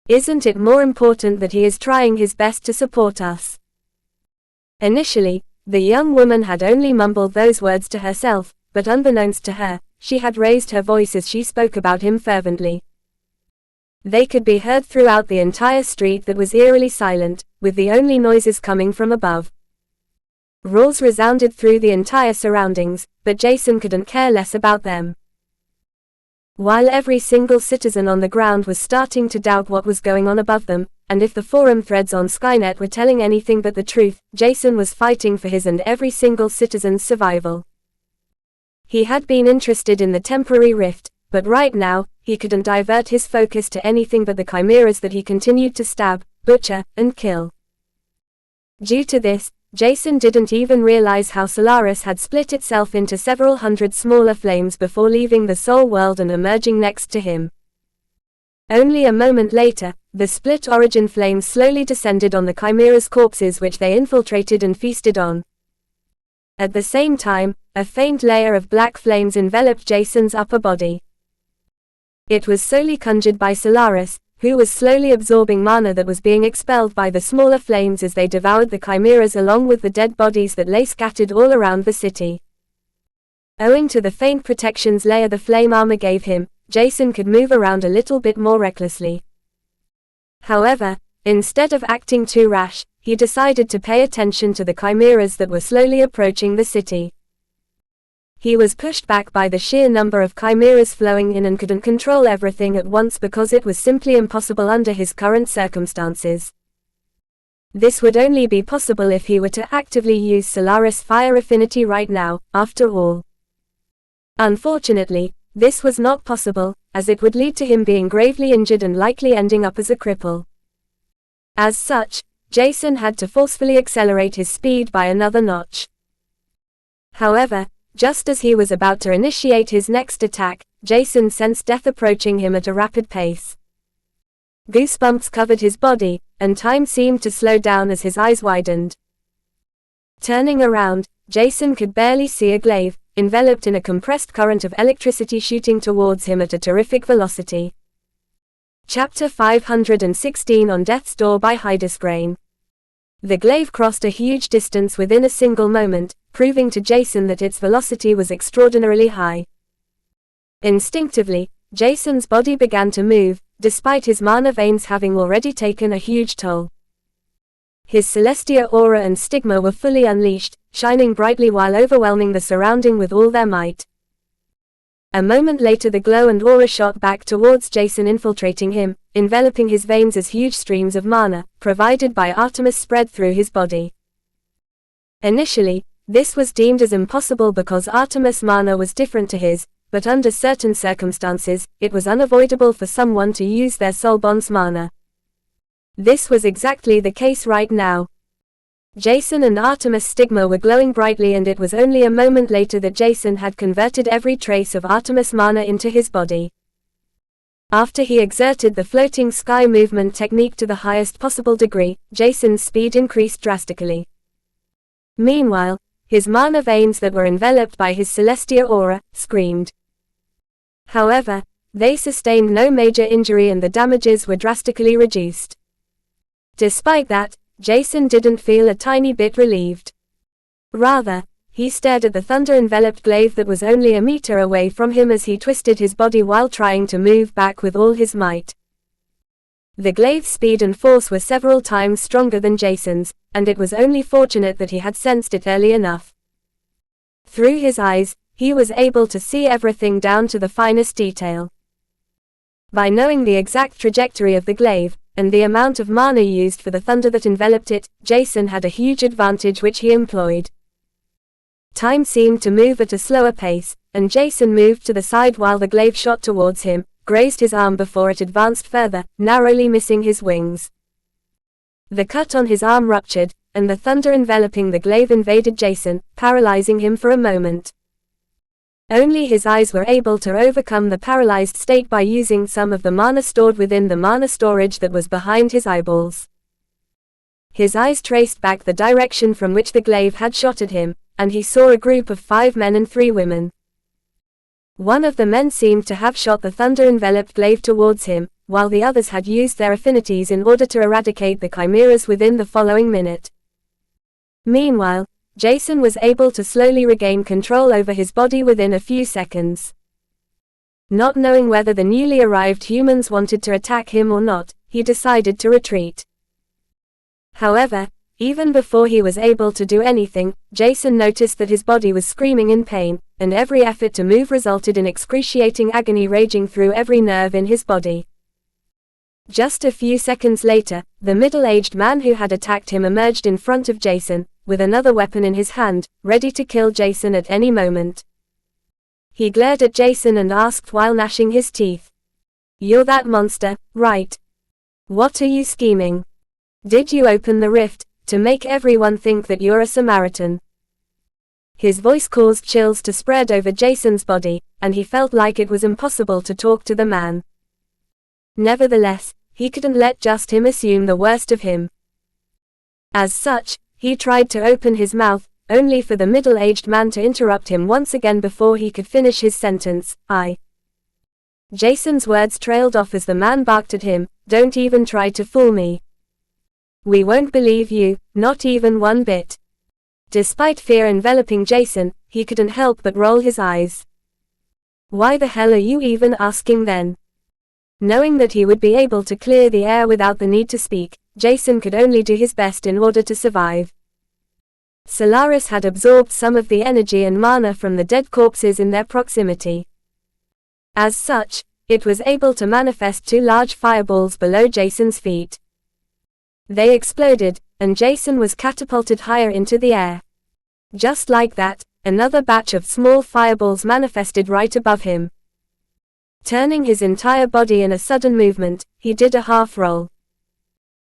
Isn't it more important that he is trying his best to support us? Initially, the young woman had only mumbled those words to herself, but unbeknownst to her, she had raised her voice as she spoke about him fervently. They could be heard throughout the entire street that was eerily silent, with the only noises coming from above. Roars resounded through the entire surroundings, but Jason couldn't care less about them. While every single citizen on the ground was starting to doubt what was going on above them, and if the forum threads on Skynet were telling anything but the truth, Jason was fighting for his and every single citizen's survival. He had been interested in the temporary rift, but right now, he couldn't divert his focus to anything but the chimeras that he continued to stab, butcher, and kill. Due to this, Jason didn't even realize how Solaris had split itself into several hundred smaller flames before leaving the soul world and emerging next to him. Only a moment later, the split origin flames slowly descended on the Chimera's corpses, which they infiltrated and feasted on. At the same time, a faint layer of black flames enveloped Jason's upper body. It was solely conjured by Solaris, who was slowly absorbing mana that was being expelled by the smaller flames as they devoured the chimeras along with the dead bodies that lay scattered all around the city. Owing to the faint protections layer the flame armor gave him, Jason could move around a little bit more recklessly. However, instead of acting too rash, he decided to pay attention to the chimeras that were slowly approaching the city. He was pushed back by the sheer number of chimeras flowing in and couldn't control everything at once because it was simply impossible under his current circumstances. This would only be possible if he were to actively use Solaris Fire Affinity right now, after all. Unfortunately, this was not possible, as it would lead to him being gravely injured and likely ending up as a cripple. As such, Jason had to forcefully accelerate his speed by another notch. However, just as he was about to initiate his next attack, Jason sensed death approaching him at a rapid pace. Goosebumps covered his body, and time seemed to slow down as his eyes widened. Turning around, Jason could barely see a glaive, enveloped in a compressed current of electricity shooting towards him at a terrific velocity. Chapter 516 On Death's Door by Hydesgrain. The glaive crossed a huge distance within a single moment, proving to Jason that its velocity was extraordinarily high. Instinctively, Jason's body began to move, despite his mana veins having already taken a huge toll. His Celestia aura and stigma were fully unleashed, shining brightly while overwhelming the surrounding with all their might. A moment later the glow and aura shot back towards Jason, infiltrating him, enveloping his veins as huge streams of mana, provided by Artemis, spread through his body. Initially, this was deemed as impossible because Artemis' mana was different to his, but under certain circumstances, it was unavoidable for someone to use their soul bond's mana. This was exactly the case right now. Jason and Artemis' stigma were glowing brightly, and it was only a moment later that Jason had converted every trace of Artemis' mana into his body. After he exerted the floating sky movement technique to the highest possible degree, Jason's speed increased drastically. Meanwhile, his mana veins that were enveloped by his Celestia aura screamed. However, they sustained no major injury and the damages were drastically reduced. Despite that, Jason didn't feel a tiny bit relieved. Rather, he stared at the thunder-enveloped glaive that was only a meter away from him as he twisted his body while trying to move back with all his might. The glaive's speed and force were several times stronger than Jason's, and it was only fortunate that he had sensed it early enough. Through his eyes, he was able to see everything down to the finest detail. By knowing the exact trajectory of the glaive, and the amount of mana used for the thunder that enveloped it, Jason had a huge advantage which he employed. Time seemed to move at a slower pace, and Jason moved to the side while the glaive shot towards him, grazed his arm before it advanced further, narrowly missing his wings. The cut on his arm ruptured, and the thunder enveloping the glaive invaded Jason, paralyzing him for a moment. Only his eyes were able to overcome the paralyzed state by using some of the mana stored within the mana storage that was behind his eyeballs. His eyes traced back the direction from which the glaive had shot at him, and he saw a group of 5 men and 3 women. One of the men seemed to have shot the thunder-enveloped glaive towards him, while the others had used their affinities in order to eradicate the chimeras within the following minute. Meanwhile, Jason was able to slowly regain control over his body within a few seconds. Not knowing whether the newly arrived humans wanted to attack him or not, he decided to retreat. However, even before he was able to do anything, Jason noticed that his body was screaming in pain, and every effort to move resulted in excruciating agony raging through every nerve in his body. Just a few seconds later, the middle-aged man who had attacked him emerged in front of Jason, with another weapon in his hand, ready to kill Jason at any moment. He glared at Jason and asked while gnashing his teeth. "You're that monster, right? What are you scheming? Did you open the rift, to make everyone think that you're a Samaritan?" His voice caused chills to spread over Jason's body, and he felt like it was impossible to talk to the man. Nevertheless, he couldn't let just him assume the worst of him. As such, he tried to open his mouth, only for the middle-aged man to interrupt him once again before he could finish his sentence. Jason's words trailed off as the man barked at him, "Don't even try to fool me. We won't believe you, not even one bit." Despite fear enveloping Jason, he couldn't help but roll his eyes. "Why the hell are you even asking then?" Knowing that he would be able to clear the air without the need to speak, Jason could only do his best in order to survive. Solaris had absorbed some of the energy and mana from the dead corpses in their proximity. As such, it was able to manifest 2 large fireballs below Jason's feet. They exploded, and Jason was catapulted higher into the air. Just like that, another batch of small fireballs manifested right above him. Turning his entire body in a sudden movement, he did a half roll.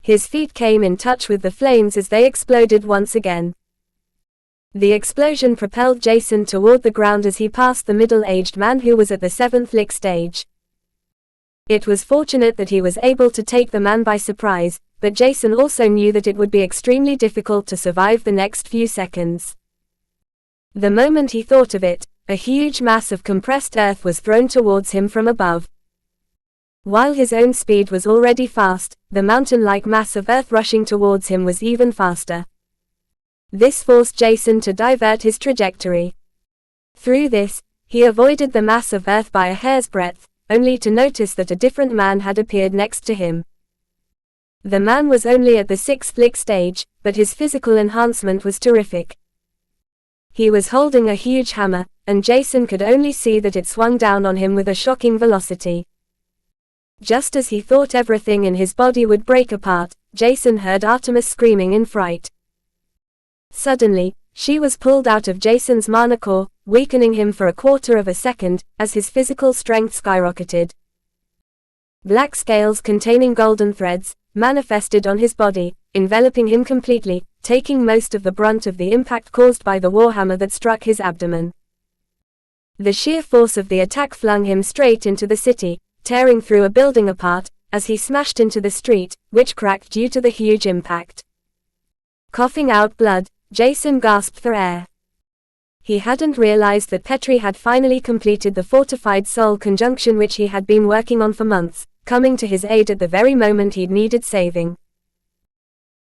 His feet came in touch with the flames as they exploded once again. The explosion propelled Jason toward the ground as he passed the middle-aged man who was at the 7th lick stage. It was fortunate that he was able to take the man by surprise, but Jason also knew that it would be extremely difficult to survive the next few seconds. The moment he thought of it, a huge mass of compressed earth was thrown towards him from above. While his own speed was already fast, the mountain-like mass of earth rushing towards him was even faster. This forced Jason to divert his trajectory. Through this, he avoided the mass of earth by a hair's breadth, only to notice that a different man had appeared next to him. The man was only at the 6th lick stage, but his physical enhancement was terrific. He was holding a huge hammer, and Jason could only see that it swung down on him with a shocking velocity. Just as he thought everything in his body would break apart, Jason heard Artemis screaming in fright. Suddenly, she was pulled out of Jason's mana core, weakening him for a quarter of a second, as his physical strength skyrocketed. Black scales containing golden threads manifested on his body, enveloping him completely, taking most of the brunt of the impact caused by the warhammer that struck his abdomen. The sheer force of the attack flung him straight into the city, tearing through a building apart, as he smashed into the street, which cracked due to the huge impact. Coughing out blood, Jason gasped for air. He hadn't realized that Petri had finally completed the fortified soul conjunction which he had been working on for months, coming to his aid at the very moment he'd needed saving.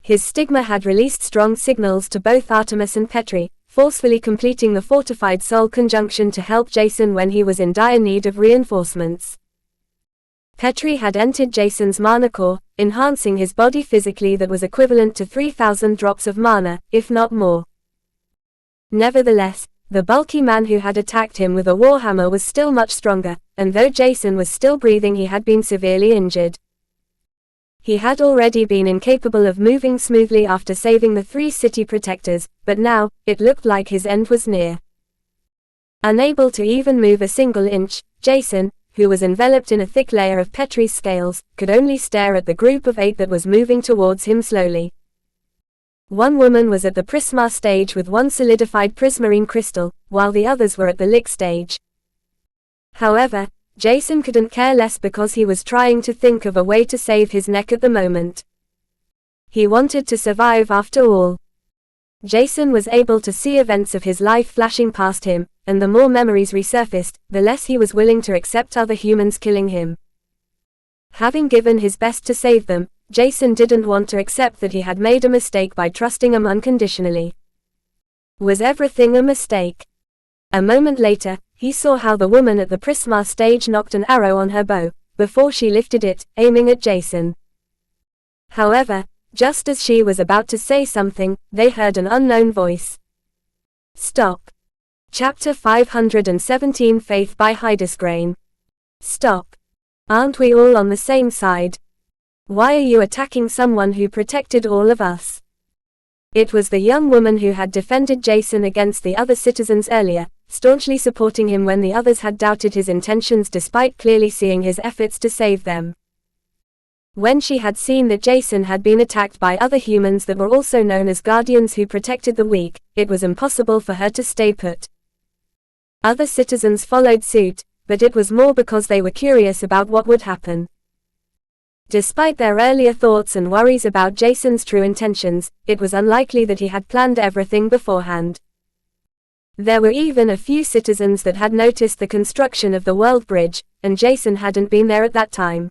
His stigma had released strong signals to both Artemis and Petri, forcefully completing the fortified soul conjunction to help Jason when he was in dire need of reinforcements. Petri had entered Jason's mana core, enhancing his body physically that was equivalent to 3,000 drops of mana, if not more. Nevertheless, the bulky man who had attacked him with a warhammer was still much stronger, and though Jason was still breathing he had been severely injured. He had already been incapable of moving smoothly after saving the 3 city protectors, but now, it looked like his end was near. Unable to even move a single inch, Jason, who was enveloped in a thick layer of Petri's scales, could only stare at the group of 8 that was moving towards him slowly. One woman was at the prisma stage with 1 solidified prismarine crystal, while the others were at the lick stage. However, Jason couldn't care less because he was trying to think of a way to save his neck at the moment. He wanted to survive after all. Jason was able to see events of his life flashing past him, and the more memories resurfaced, the less he was willing to accept other humans killing him. Having given his best to save them, Jason didn't want to accept that he had made a mistake by trusting them unconditionally. Was everything a mistake? A moment later, he saw how the woman at the Prisma stage knocked an arrow on her bow, before she lifted it, aiming at Jason. However, just as she was about to say something, they heard an unknown voice. Stop. Chapter 517 Faith by Hydesgrain. Stop. Aren't we all on the same side? Why are you attacking someone who protected all of us? It was the young woman who had defended Jason against the other citizens earlier, staunchly supporting him when the others had doubted his intentions despite clearly seeing his efforts to save them. When she had seen that Jason had been attacked by other humans that were also known as guardians who protected the weak, it was impossible for her to stay put. Other citizens followed suit, but it was more because they were curious about what would happen. Despite their earlier thoughts and worries about Jason's true intentions, it was unlikely that he had planned everything beforehand. There were even a few citizens that had noticed the construction of the World Bridge, and Jason hadn't been there at that time.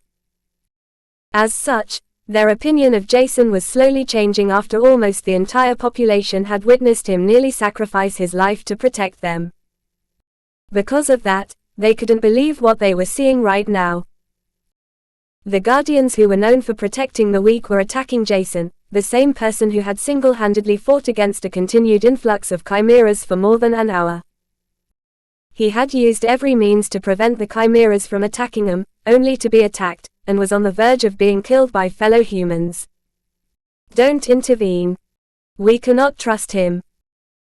As such, their opinion of Jason was slowly changing after almost the entire population had witnessed him nearly sacrifice his life to protect them. Because of that, they couldn't believe what they were seeing right now. The Guardians who were known for protecting the weak were attacking Jason, the same person who had single-handedly fought against a continued influx of chimeras for more than an hour. He had used every means to prevent the chimeras from attacking him, only to be attacked, and was on the verge of being killed by fellow humans. Don't intervene. We cannot trust him.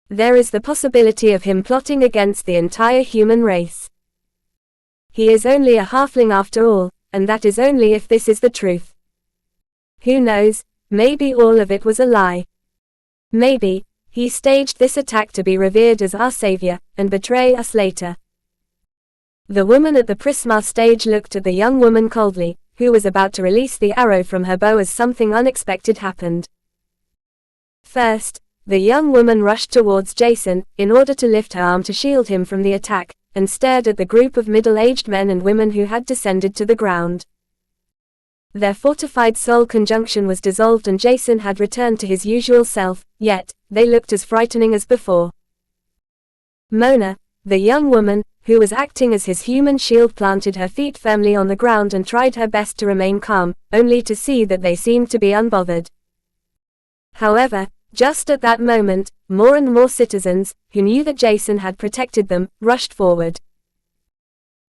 There is the possibility of him plotting against the entire human race. He is only a halfling after all, and that is only if this is the truth. Who knows, maybe all of it was a lie. Maybe, he staged this attack to be revered as our savior, and betray us later. The woman at the Prisma stage looked at the young woman coldly, who was about to release the arrow from her bow as something unexpected happened. First, the young woman rushed towards Jason, in order to lift her arm to shield him from the attack, and stared at the group of middle-aged men and women who had descended to the ground. Their fortified soul conjunction was dissolved and Jason had returned to his usual self, yet, they looked as frightening as before. Mona, the young woman, who was acting as his human shield, planted her feet firmly on the ground and tried her best to remain calm, only to see that they seemed to be unbothered. However, just at that moment, more and more citizens, who knew that Jason had protected them, rushed forward.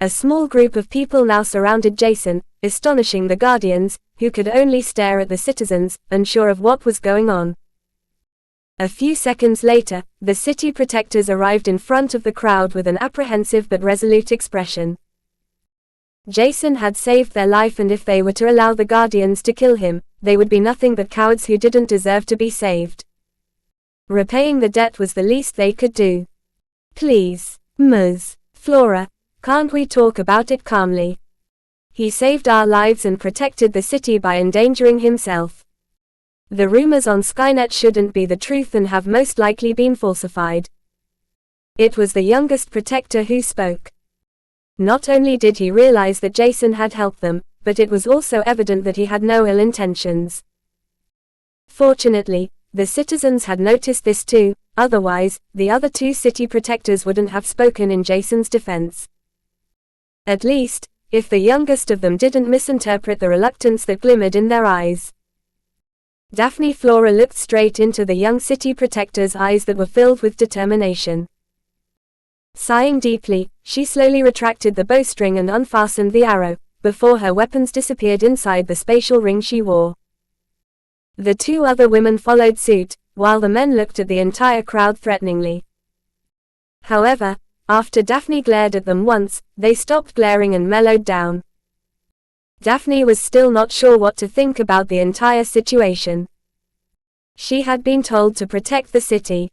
A small group of people now surrounded Jason, astonishing the Guardians, who could only stare at the citizens, unsure of what was going on. A few seconds later, the city protectors arrived in front of the crowd with an apprehensive but resolute expression. Jason had saved their life, and if they were to allow the Guardians to kill him, they would be nothing but cowards who didn't deserve to be saved. Repaying the debt was the least they could do. Please, Ms. Flora, can't we talk about it calmly? He saved our lives and protected the city by endangering himself. The rumors on Skynet shouldn't be the truth and have most likely been falsified. It was the youngest protector who spoke. Not only did he realize that Jason had helped them, but it was also evident that he had no ill intentions. Fortunately, the citizens had noticed this too, otherwise, the other two city protectors wouldn't have spoken in Jason's defense. At least, if the youngest of them didn't misinterpret the reluctance that glimmered in their eyes. Daphne Flora looked straight into the young city protector's eyes that were filled with determination. Sighing deeply, she slowly retracted the bowstring and unfastened the arrow, before her weapons disappeared inside the spatial ring she wore. The two other women followed suit, while the men looked at the entire crowd threateningly. However, after Daphne glared at them once, they stopped glaring and mellowed down. Daphne was still not sure what to think about the entire situation. She had been told to protect the city.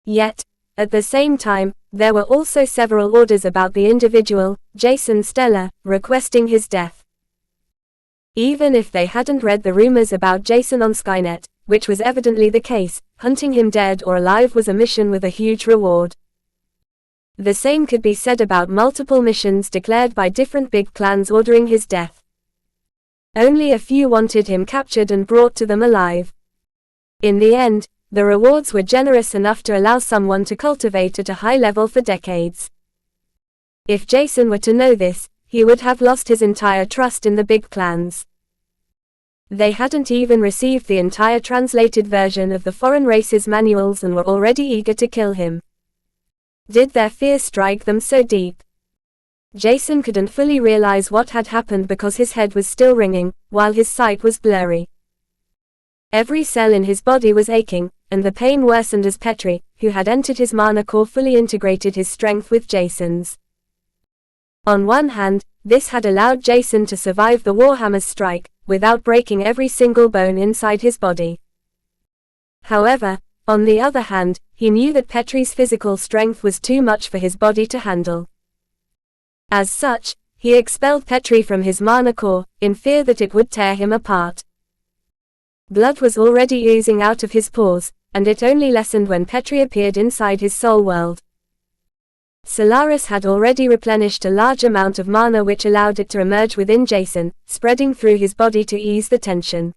Yet, at the same time, there were also several orders about the individual, Jason Stellar, requesting his death. Even if they hadn't read the rumors about Jason on Skynet, which was evidently the case, hunting him dead or alive was a mission with a huge reward. The same could be said about multiple missions declared by different big clans ordering his death. Only a few wanted him captured and brought to them alive. In the end, the rewards were generous enough to allow someone to cultivate at a high level for decades. If Jason were to know this, he would have lost his entire trust in the big clans. They hadn't even received the entire translated version of the foreign races' manuals and were already eager to kill him. Did their fear strike them so deep? Jason couldn't fully realize what had happened because his head was still ringing, while his sight was blurry. Every cell in his body was aching, and the pain worsened as Petri, who had entered his mana core, fully integrated his strength with Jason's. On one hand, this had allowed Jason to survive the Warhammer's strike, without breaking every single bone inside his body. However, on the other hand, he knew that Petri's physical strength was too much for his body to handle. As such, he expelled Petri from his mana core, in fear that it would tear him apart. Blood was already oozing out of his pores, and it only lessened when Petri appeared inside his soul world. Solaris had already replenished a large amount of mana, which allowed it to emerge within Jason, spreading through his body to ease the tension.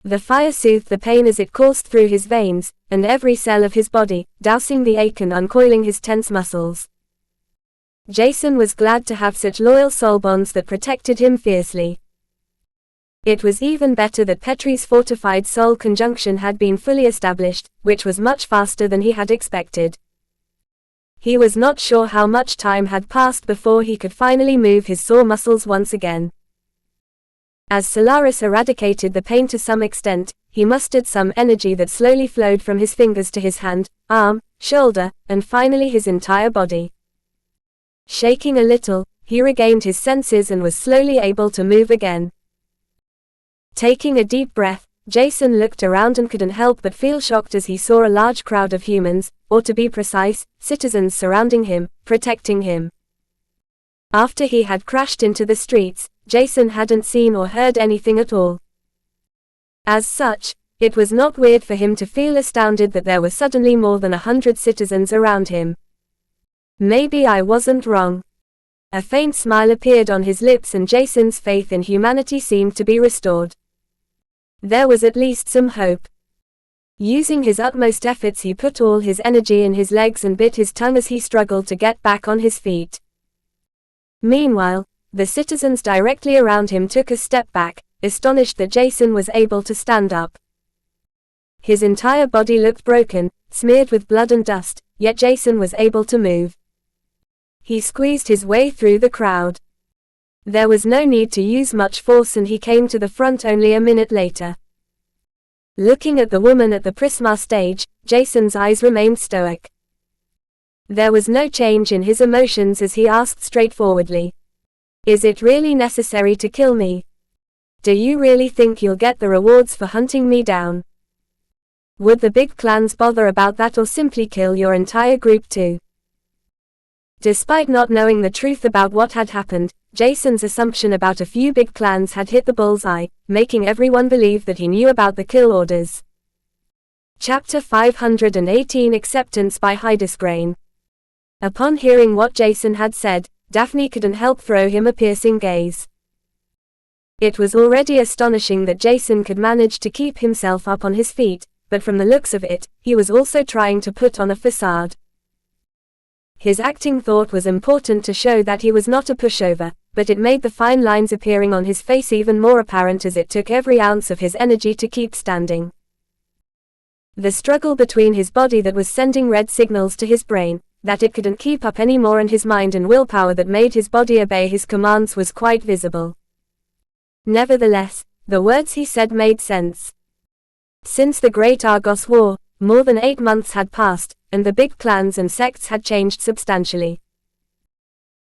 The fire soothed the pain as it coursed through his veins, and every cell of his body, dousing the ache and uncoiling his tense muscles. Jason was glad to have such loyal soul bonds that protected him fiercely. It was even better that Petri's fortified soul conjunction had been fully established, which was much faster than he had expected. He was not sure how much time had passed before he could finally move his sore muscles once again. As Solaris eradicated the pain to some extent, he mustered some energy that slowly flowed from his fingers to his hand, arm, shoulder, and finally his entire body. Shaking a little, he regained his senses and was slowly able to move again. Taking a deep breath, Jason looked around and couldn't help but feel shocked as he saw a large crowd of humans, or to be precise, citizens surrounding him, protecting him. After he had crashed into the streets, Jason hadn't seen or heard anything at all. As such, it was not weird for him to feel astounded that there were suddenly more than 100 citizens around him. Maybe I wasn't wrong. A faint smile appeared on his lips and Jason's faith in humanity seemed to be restored. There was at least some hope. Using his utmost efforts, he put all his energy in his legs and bit his tongue as he struggled to get back on his feet. Meanwhile, the citizens directly around him took a step back, astonished that Jason was able to stand up. His entire body looked broken, smeared with blood and dust, yet Jason was able to move. He squeezed his way through the crowd. There was no need to use much force and he came to the front only a minute later. Looking at the woman at the Prisma stage, Jason's eyes remained stoic. There was no change in his emotions as he asked straightforwardly. Is it really necessary to kill me? Do you really think you'll get the rewards for hunting me down? Would the big clans bother about that or simply kill your entire group too? Despite not knowing the truth about what had happened, Jason's assumption about a few big clans had hit the bullseye, making everyone believe that he knew about the kill orders. Chapter 518 Acceptance by Hydesgrain. Upon hearing what Jason had said, Daphne couldn't help throw him a piercing gaze. It was already astonishing that Jason could manage to keep himself up on his feet, but from the looks of it, he was also trying to put on a facade. His acting thought was important to show that he was not a pushover, but it made the fine lines appearing on his face even more apparent as it took every ounce of his energy to keep standing. The struggle between his body that was sending red signals to his brain, that it couldn't keep up anymore, and his mind and willpower that made his body obey his commands was quite visible. Nevertheless, the words he said made sense. Since the Great Argos War, more than 8 months had passed, and the big clans and sects had changed substantially.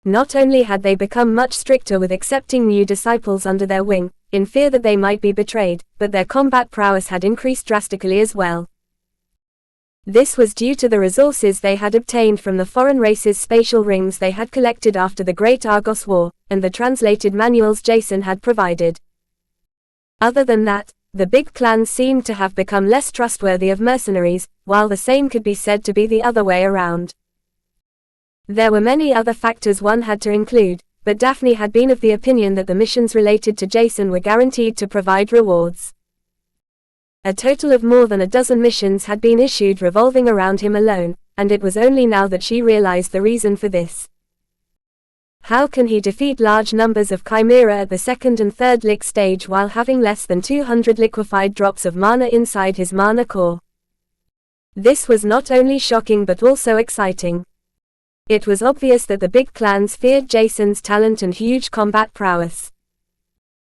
Not only had they become much stricter with accepting new disciples under their wing, in fear that they might be betrayed, but their combat prowess had increased drastically as well. This was due to the resources they had obtained from the foreign races' spatial rings they had collected after the Great Argos War, and the translated manuals Jason had provided. Other than that, the big clans seemed to have become less trustworthy of mercenaries, while the same could be said to be the other way around. There were many other factors one had to include, but Daphne had been of the opinion that the missions related to Jason were guaranteed to provide rewards. A total of more than a dozen missions had been issued revolving around him alone, and it was only now that she realized the reason for this. How can he defeat large numbers of Chimera at the second and third lick stage while having less than 200 liquefied drops of mana inside his mana core? This was not only shocking but also exciting. It was obvious that the big clans feared Jason's talent and huge combat prowess.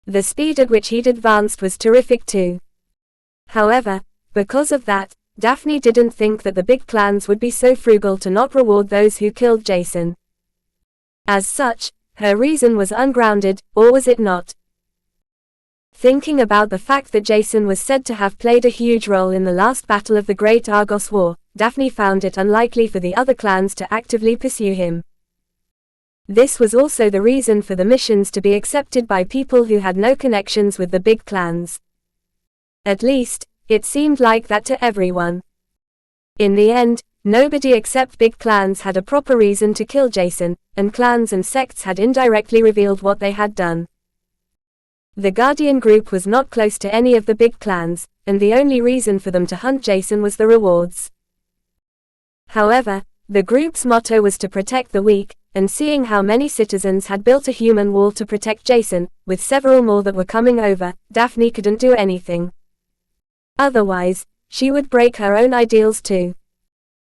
The speed at which he'd advanced was terrific too. However, because of that, Daphne didn't think that the big clans would be so frugal to not reward those who killed Jason. As such, her reason was ungrounded, or was it not? Thinking about the fact that Jason was said to have played a huge role in the last battle of the Great Argos War, Daphne found it unlikely for the other clans to actively pursue him. This was also the reason for the missions to be accepted by people who had no connections with the big clans. At least, it seemed like that to everyone. In the end, nobody except big clans had a proper reason to kill Jason, and clans and sects had indirectly revealed what they had done. The Guardian group was not close to any of the big clans, and the only reason for them to hunt Jason was the rewards. However, the group's motto was to protect the weak, and seeing how many citizens had built a human wall to protect Jason, with several more that were coming over, Daphne couldn't do anything. Otherwise, she would break her own ideals too.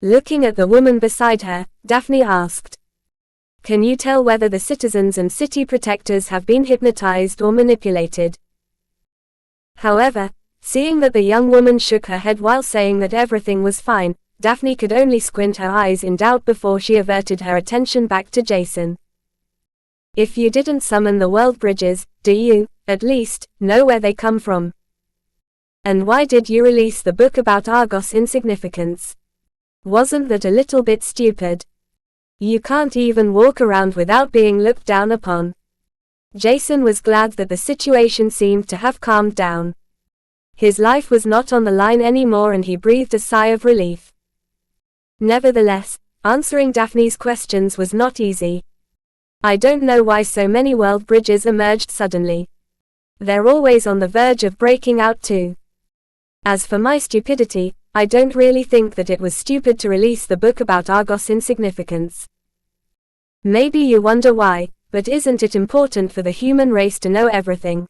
Looking at the woman beside her, Daphne asked, "Can you tell whether the citizens and city protectors have been hypnotized or manipulated?" However, seeing that the young woman shook her head while saying that everything was fine, Daphne could only squint her eyes in doubt before she averted her attention back to Jason. "If you didn't summon the world bridges, do you, at least, know where they come from? And why did you release the book about Argos' insignificance? Wasn't that a little bit stupid? You can't even walk around without being looked down upon." Jason was glad that the situation seemed to have calmed down. His life was not on the line anymore and he breathed a sigh of relief. Nevertheless, answering Daphne's questions was not easy. "I don't know why so many world bridges emerged suddenly. They're always on the verge of breaking out too. As for my stupidity, I don't really think that it was stupid to release the book about Argos' insignificance. Maybe you wonder why, but isn't it important for the human race to know everything?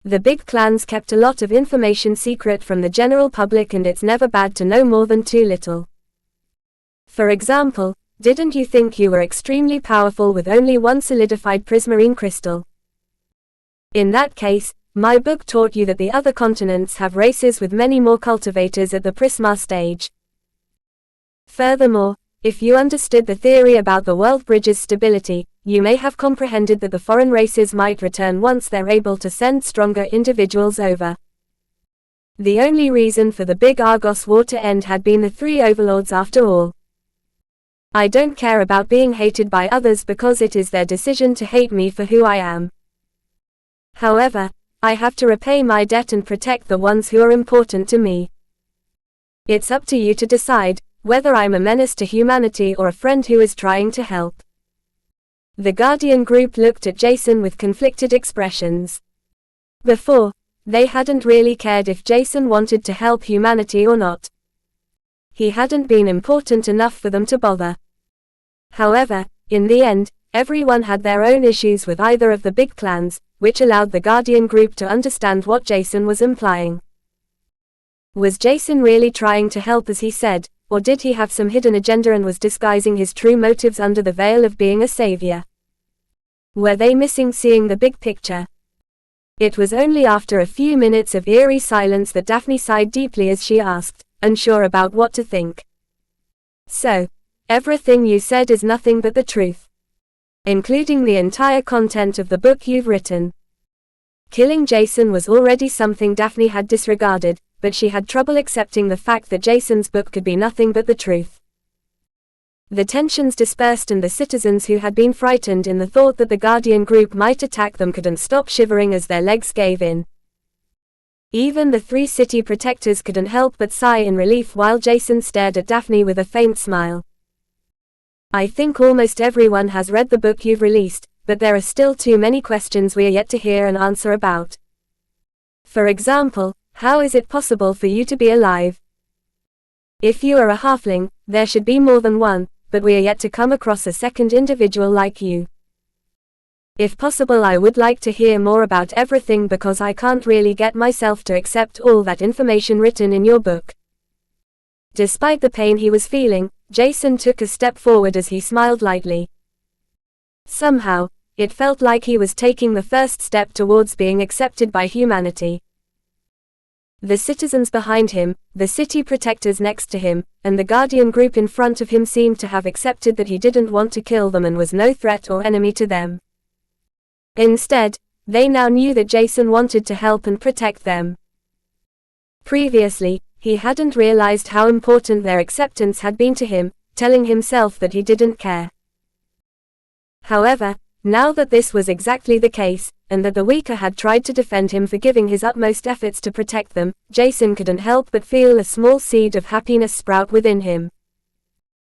The big clans kept a lot of information secret from the general public and it's never bad to know more than too little. For example, didn't you think you were extremely powerful with only one solidified prismarine crystal? In that case, my book taught you that the other continents have races with many more cultivators at the Prisma stage. Furthermore, if you understood the theory about the world bridge's stability, you may have comprehended that the foreign races might return once they're able to send stronger individuals over. The only reason for the big Argos war to end had been the three overlords after all. I don't care about being hated by others because it is their decision to hate me for who I am. However, I have to repay my debt and protect the ones who are important to me. It's up to you to decide whether I'm a menace to humanity or a friend who is trying to help." The Guardian group looked at Jason with conflicted expressions. Before, they hadn't really cared if Jason wanted to help humanity or not. He hadn't been important enough for them to bother. However, in the end, everyone had their own issues with either of the big clans, which allowed the Guardian group to understand what Jason was implying. Was Jason really trying to help as he said, or did he have some hidden agenda and was disguising his true motives under the veil of being a savior? Were they missing seeing the big picture? It was only after a few minutes of eerie silence that Daphne sighed deeply as she asked, unsure about what to think. "So, everything you said is nothing but the truth? Including the entire content of the book you've written?" Killing Jason was already something Daphne had disregarded, but she had trouble accepting the fact that Jason's book could be nothing but the truth. The tensions dispersed and the citizens who had been frightened in the thought that the Guardian group might attack them couldn't stop shivering as their legs gave in. Even the 3 city protectors couldn't help but sigh in relief while Jason stared at Daphne with a faint smile. I think almost everyone has read the book you've released, but there are still too many questions we are yet to hear an answer about. For example, how is it possible for you to be alive? If you are a halfling, there should be more than one, but we are yet to come across a second individual like you. If possible, I would like to hear more about everything because I can't really get myself to accept all that information written in your book. Despite the pain he was feeling, Jason took a step forward as he smiled lightly. Somehow, it felt like he was taking the first step towards being accepted by humanity. The citizens behind him, the city protectors next to him, and the Guardian group in front of him seemed to have accepted that he didn't want to kill them and was no threat or enemy to them. Instead, they now knew that Jason wanted to help and protect them. Previously, he hadn't realized how important their acceptance had been to him, telling himself that he didn't care. However, now that this was exactly the case, and that the weaker had tried to defend him for giving his utmost efforts to protect them, Jason couldn't help but feel a small seed of happiness sprout within him.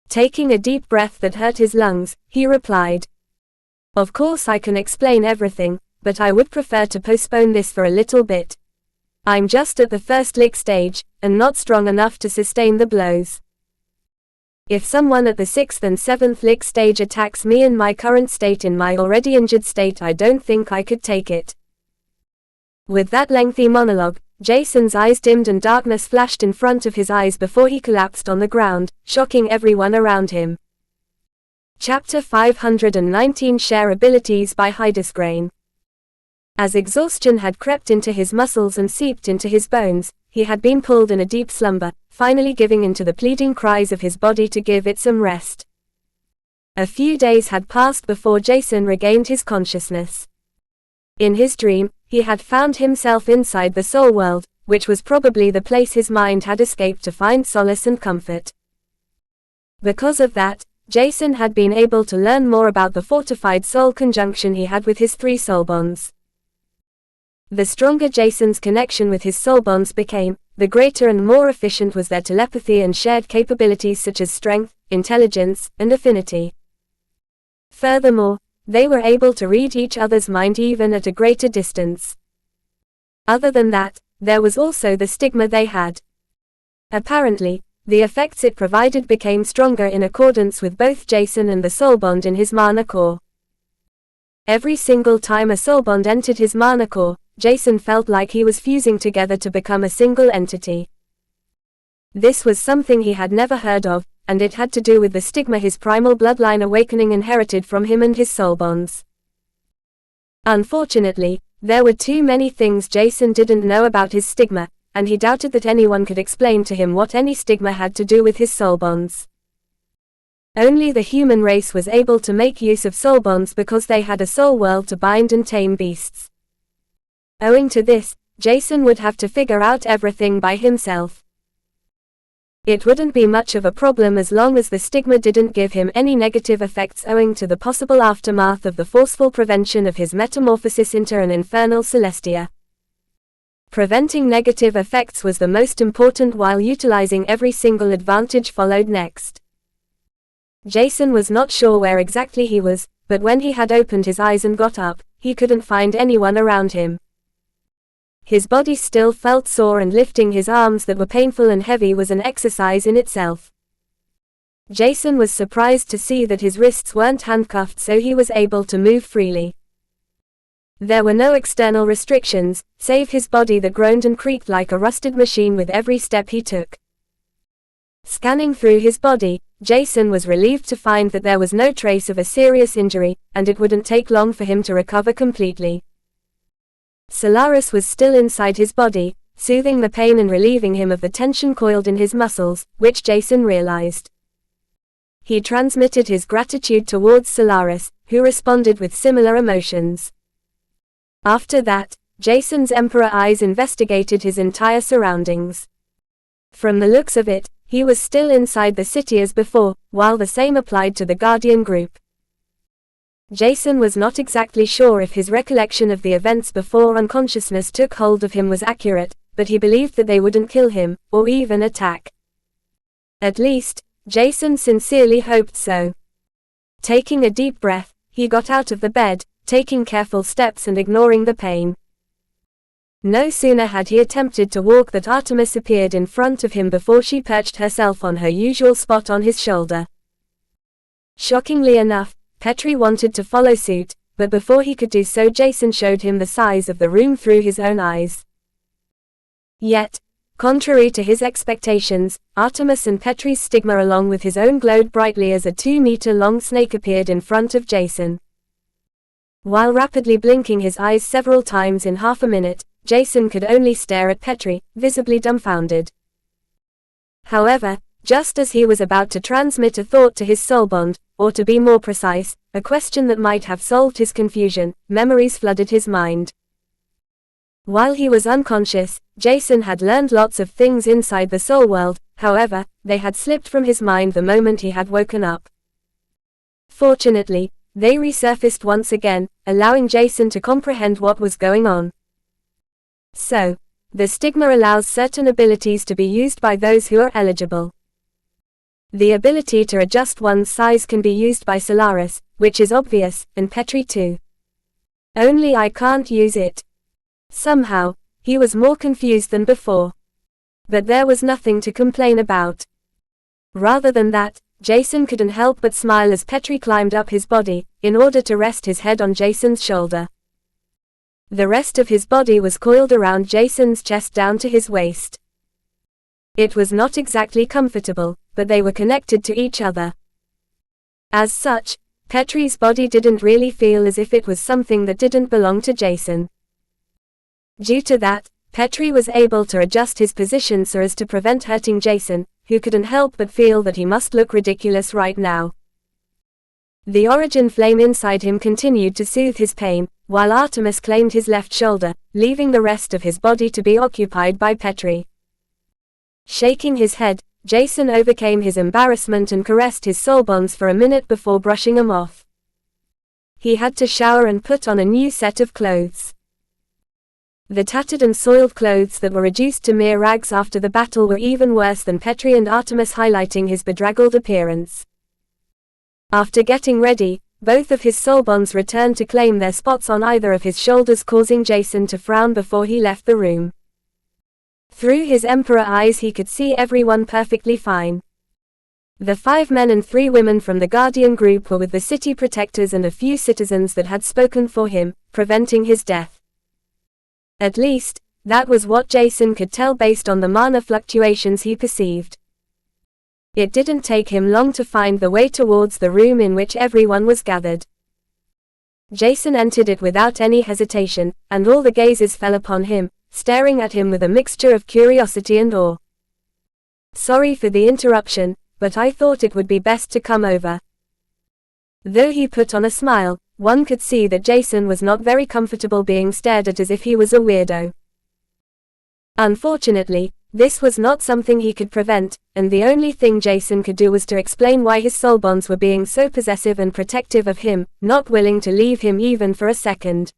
Taking a deep breath that hurt his lungs, he replied, "Of course I can explain everything, but I would prefer to postpone this for a little bit. I'm just at the first lick stage, and not strong enough to sustain the blows. If someone at the 6th and 7th lick stage attacks me in my current state in my already injured state, I don't think I could take it." With that lengthy monologue, Jason's eyes dimmed and darkness flashed in front of his eyes before he collapsed on the ground, shocking everyone around him. Chapter 519 Share Abilities by Hydesgrain. As exhaustion had crept into his muscles and seeped into his bones, he had been pulled in a deep slumber, finally giving in to the pleading cries of his body to give it some rest. A few days had passed before Jason regained his consciousness. In his dream, he had found himself inside the soul world, which was probably the place his mind had escaped to find solace and comfort. Because of that, Jason had been able to learn more about the fortified soul conjunction he had with his 3 soul bonds. The stronger Jason's connection with his soul bonds became, the greater and more efficient was their telepathy and shared capabilities such as strength, intelligence, and affinity. Furthermore, they were able to read each other's mind even at a greater distance. Other than that, there was also the stigma they had. Apparently, the effects it provided became stronger in accordance with both Jason and the soul bond in his mana core. Every single time a soul bond entered his mana core, Jason felt like he was fusing together to become a single entity. This was something he had never heard of, and it had to do with the stigma his primal bloodline awakening inherited from him and his soul bonds. Unfortunately, there were too many things Jason didn't know about his stigma, and he doubted that anyone could explain to him what any stigma had to do with his soul bonds. Only the human race was able to make use of soul bonds because they had a soul world to bind and tame beasts. Owing to this, Jason would have to figure out everything by himself. It wouldn't be much of a problem as long as the stigma didn't give him any negative effects owing to the possible aftermath of the forceful prevention of his metamorphosis into an infernal Celestia. Preventing negative effects was the most important while utilizing every single advantage followed next. Jason was not sure where exactly he was, but when he had opened his eyes and got up, he couldn't find anyone around him. His body still felt sore and lifting his arms that were painful and heavy was an exercise in itself. Jason was surprised to see that his wrists weren't handcuffed so he was able to move freely. There were no external restrictions, save his body that groaned and creaked like a rusted machine with every step he took. Scanning through his body, Jason was relieved to find that there was no trace of a serious injury, and it wouldn't take long for him to recover completely. Solaris was still inside his body, soothing the pain and relieving him of the tension coiled in his muscles, which Jason realized. He transmitted his gratitude towards Solaris, who responded with similar emotions. After that, Jason's Emperor eyes investigated his entire surroundings. From the looks of it, he was still inside the city as before, while the same applied to the Guardian group. Jason was not exactly sure if his recollection of the events before unconsciousness took hold of him was accurate, but he believed that they wouldn't kill him, or even attack. At least, Jason sincerely hoped so. Taking a deep breath, he got out of the bed, taking careful steps and ignoring the pain. No sooner had he attempted to walk that Artemis appeared in front of him before she perched herself on her usual spot on his shoulder. Shockingly enough, Petri wanted to follow suit, but before he could do so, Jason showed him the size of the room through his own eyes. Yet, contrary to his expectations, Artemis and Petri's stigma along with his own glowed brightly as a 2-meter-long snake appeared in front of Jason. While rapidly blinking his eyes several times in half a minute, Jason could only stare at Petri, visibly dumbfounded. However, just as he was about to transmit a thought to his soulbond, or to be more precise, a question that might have solved his confusion, memories flooded his mind. While he was unconscious, Jason had learned lots of things inside the soul world, however, they had slipped from his mind the moment he had woken up. Fortunately, they resurfaced once again, allowing Jason to comprehend what was going on. So, the stigma allows certain abilities to be used by those who are eligible. The ability to adjust one's size can be used by Solaris, which is obvious, and Petri too. Only I can't use it. Somehow, he was more confused than before. But there was nothing to complain about. Rather than that, Jason couldn't help but smile as Petri climbed up his body, in order to rest his head on Jason's shoulder. The rest of his body was coiled around Jason's chest down to his waist. It was not exactly comfortable, but they were connected to each other. As such, Petri's body didn't really feel as if it was something that didn't belong to Jason. Due to that, Petri was able to adjust his position so as to prevent hurting Jason, who couldn't help but feel that he must look ridiculous right now. The origin flame inside him continued to soothe his pain, while Artemis claimed his left shoulder, leaving the rest of his body to be occupied by Petri. Shaking his head, Jason overcame his embarrassment and caressed his soul bonds for a minute before brushing them off. He had to shower and put on a new set of clothes. The tattered and soiled clothes that were reduced to mere rags after the battle were even worse than Petri and Artemis, highlighting his bedraggled appearance. After getting ready, both of his soul bonds returned to claim their spots on either of his shoulders, causing Jason to frown before he left the room. Through his emperor eyes he could see everyone perfectly fine. The 5 men and 3 women from the Guardian group were with the city protectors and a few citizens that had spoken for him, preventing his death. At least, that was what Jason could tell based on the mana fluctuations he perceived. It didn't take him long to find the way towards the room in which everyone was gathered. Jason entered it without any hesitation, and all the gazes fell upon him, staring at him with a mixture of curiosity and awe. "Sorry for the interruption, but I thought it would be best to come over." Though he put on a smile, one could see that Jason was not very comfortable being stared at as if he was a weirdo. Unfortunately, this was not something he could prevent, and the only thing Jason could do was to explain why his soul bonds were being so possessive and protective of him, not willing to leave him even for a second.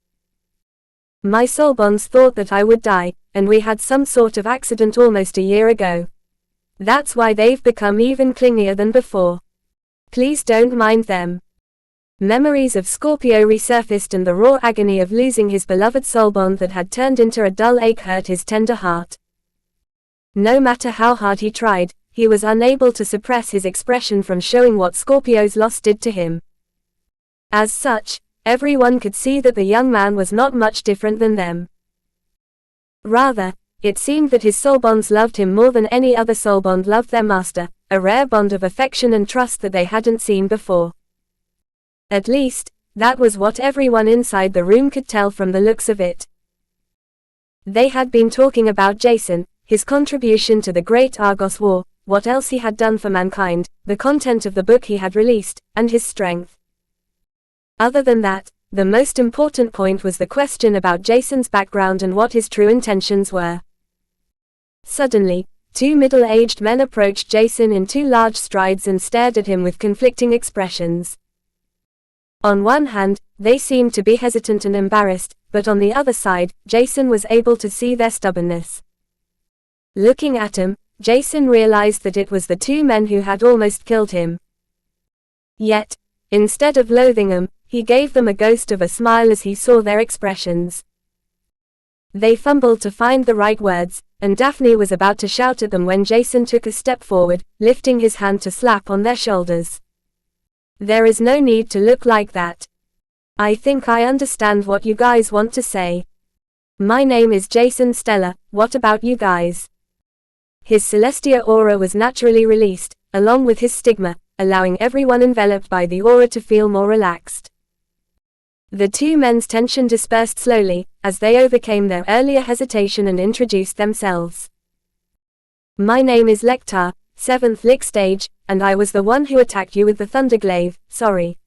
"My soul bonds thought that I would die, and we had some sort of accident almost a year ago. That's why they've become even clingier than before. Please don't mind them." Memories of Scorpio resurfaced, and the raw agony of losing his beloved soul bond that had turned into a dull ache hurt his tender heart. No matter how hard he tried, he was unable to suppress his expression from showing what Scorpio's loss did to him. As such, everyone could see that the young man was not much different than them. Rather, it seemed that his soul bonds loved him more than any other soul bond loved their master, a rare bond of affection and trust that they hadn't seen before. At least, that was what everyone inside the room could tell from the looks of it. They had been talking about Jason, his contribution to the Great Argos War, what else he had done for mankind, the content of the book he had released, and his strength. Other than that, the most important point was the question about Jason's background and what his true intentions were. Suddenly, 2 middle-aged men approached Jason in 2 large strides and stared at him with conflicting expressions. On one hand, they seemed to be hesitant and embarrassed, but on the other side, Jason was able to see their stubbornness. Looking at him, Jason realized that it was the two men who had almost killed him. Yet, instead of loathing them, he gave them a ghost of a smile as he saw their expressions. They fumbled to find the right words, and Daphne was about to shout at them when Jason took a step forward, lifting his hand to slap on their shoulders. "There is no need to look like that. I think I understand what you guys want to say. My name is Jason Stella, what about you guys?" His Celestia aura was naturally released, along with his stigma, allowing everyone enveloped by the aura to feel more relaxed. The two men's tension dispersed slowly, as they overcame their earlier hesitation and introduced themselves. "My name is Lektar, 7th Lick Stage, and I was the one who attacked you with the Thunderglaive, sorry."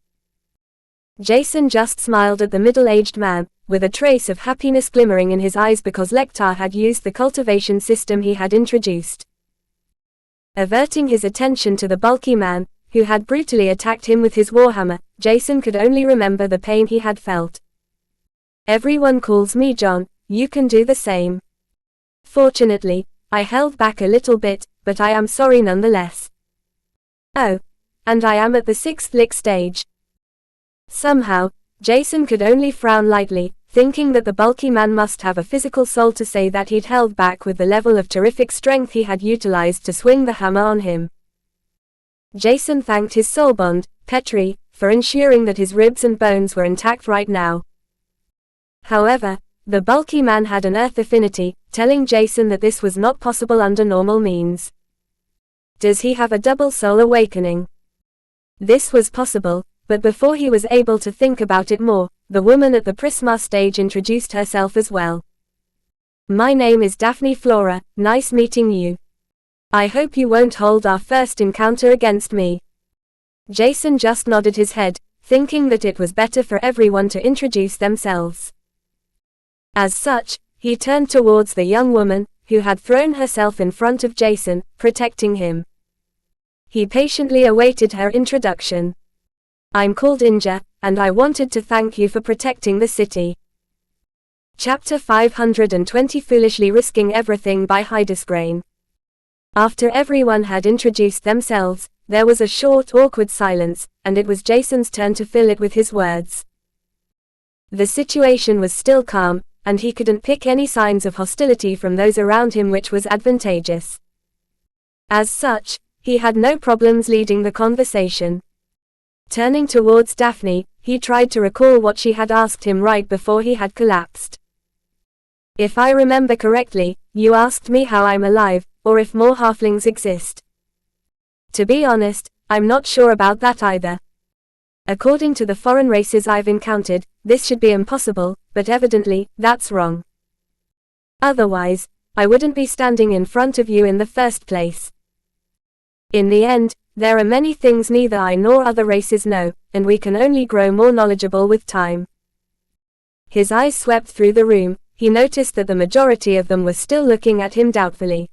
Jason just smiled at the middle-aged man, with a trace of happiness glimmering in his eyes because Lektar had used the cultivation system he had introduced. Averting his attention to the bulky man, who had brutally attacked him with his warhammer, Jason could only remember the pain he had felt. "Everyone calls me John, you can do the same. Fortunately, I held back a little bit, but I am sorry nonetheless. Oh, and I am at the 6th Lick Stage." Somehow, Jason could only frown lightly, thinking that the bulky man must have a physical soul to say that he'd held back with the level of terrific strength he had utilized to swing the hammer on him. Jason thanked his soul bond, Petri, for ensuring that his ribs and bones were intact right now. However, the bulky man had an earth affinity, telling Jason that this was not possible under normal means. Does he have a double soul awakening? This was possible, but before he was able to think about it more, the woman at the Prisma stage introduced herself as well. "My name is Daphne Flora, nice meeting you. I hope you won't hold our first encounter against me." Jason just nodded his head, thinking that it was better for everyone to introduce themselves. As such, he turned towards the young woman, who had thrown herself in front of Jason, protecting him. He patiently awaited her introduction. "I'm called Inja, and I wanted to thank you for protecting the city." Chapter 520 Foolishly Risking Everything by Hydesgrain. After everyone had introduced themselves, there was a short awkward silence, and it was Jason's turn to fill it with his words. The situation was still calm, and he couldn't pick any signs of hostility from those around him, which was advantageous. As such, he had no problems leading the conversation. Turning towards Daphne, he tried to recall what she had asked him right before he had collapsed. "If I remember correctly, you asked me how I'm alive, or if more halflings exist. To be honest, I'm not sure about that either. According to the foreign races I've encountered, this should be impossible, but evidently, that's wrong. Otherwise, I wouldn't be standing in front of you in the first place. In the end, there are many things neither I nor other races know, and we can only grow more knowledgeable with time." His eyes swept through the room. He noticed that the majority of them were still looking at him doubtfully.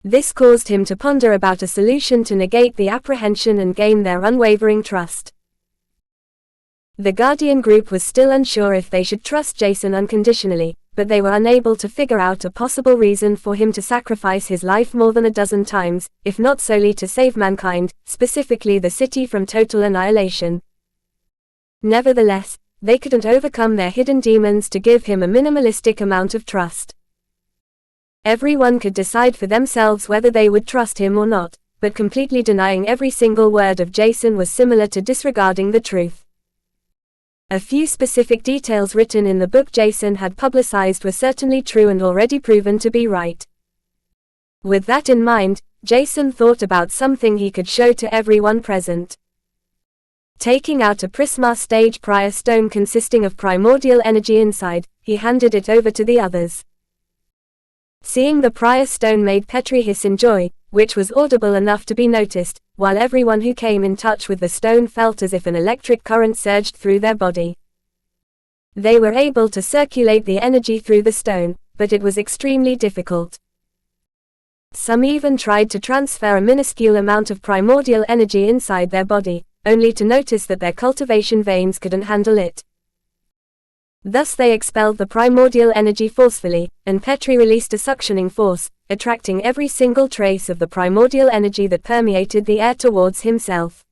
This caused him to ponder about a solution to negate the apprehension and gain their unwavering trust. The Guardian group was still unsure if they should trust Jason unconditionally, but they were unable to figure out a possible reason for him to sacrifice his life more than a dozen times, if not solely to save mankind, specifically the city from total annihilation. Nevertheless, they couldn't overcome their hidden demons to give him a minimalistic amount of trust. Everyone could decide for themselves whether they would trust him or not, but completely denying every single word of Jason was similar to disregarding the truth. A few specific details written in the book Jason had publicized were certainly true and already proven to be right. With that in mind, Jason thought about something he could show to everyone present. Taking out a Prisma stage prior stone consisting of primordial energy inside, he handed it over to the others. Seeing the prior stone made Petri hiss in joy, which was audible enough to be noticed, while everyone who came in touch with the stone felt as if an electric current surged through their body. They were able to circulate the energy through the stone, but it was extremely difficult. Some even tried to transfer a minuscule amount of primordial energy inside their body, only to notice that their cultivation veins couldn't handle it. Thus they expelled the primordial energy forcefully, and Petri released a suctioning force, attracting every single trace of the primordial energy that permeated the air towards himself.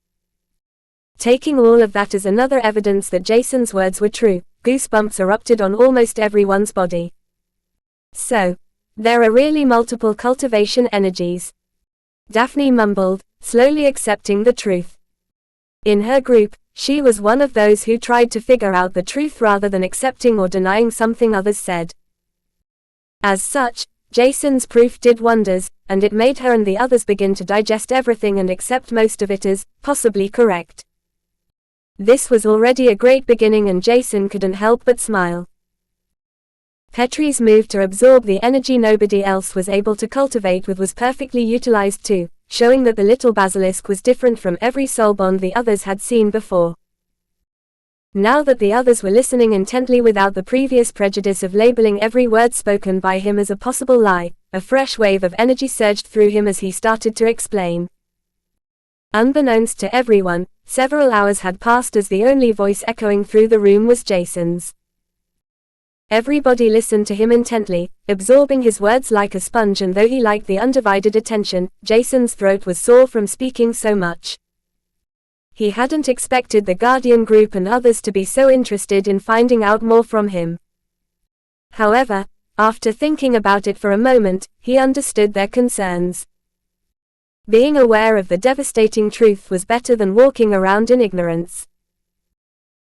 Taking all of that as another evidence that Jason's words were true, goosebumps erupted on almost everyone's body. So, there are really multiple cultivation energies. Daphne mumbled, slowly accepting the truth. In her group, she was one of those who tried to figure out the truth rather than accepting or denying something others said. As such, Jason's proof did wonders, and it made her and the others begin to digest everything and accept most of it as possibly correct. This was already a great beginning, and Jason couldn't help but smile. Petri's move to absorb the energy nobody else was able to cultivate with was perfectly utilized too, showing that the little basilisk was different from every soul bond the others had seen before. Now that the others were listening intently without the previous prejudice of labeling every word spoken by him as a possible lie, a fresh wave of energy surged through him as he started to explain. Unbeknownst to everyone, several hours had passed as the only voice echoing through the room was Jason's. Everybody listened to him intently, absorbing his words like a sponge, and though he liked the undivided attention, Jason's throat was sore from speaking so much. He hadn't expected the Guardian group and others to be so interested in finding out more from him. However, after thinking about it for a moment, he understood their concerns. Being aware of the devastating truth was better than walking around in ignorance.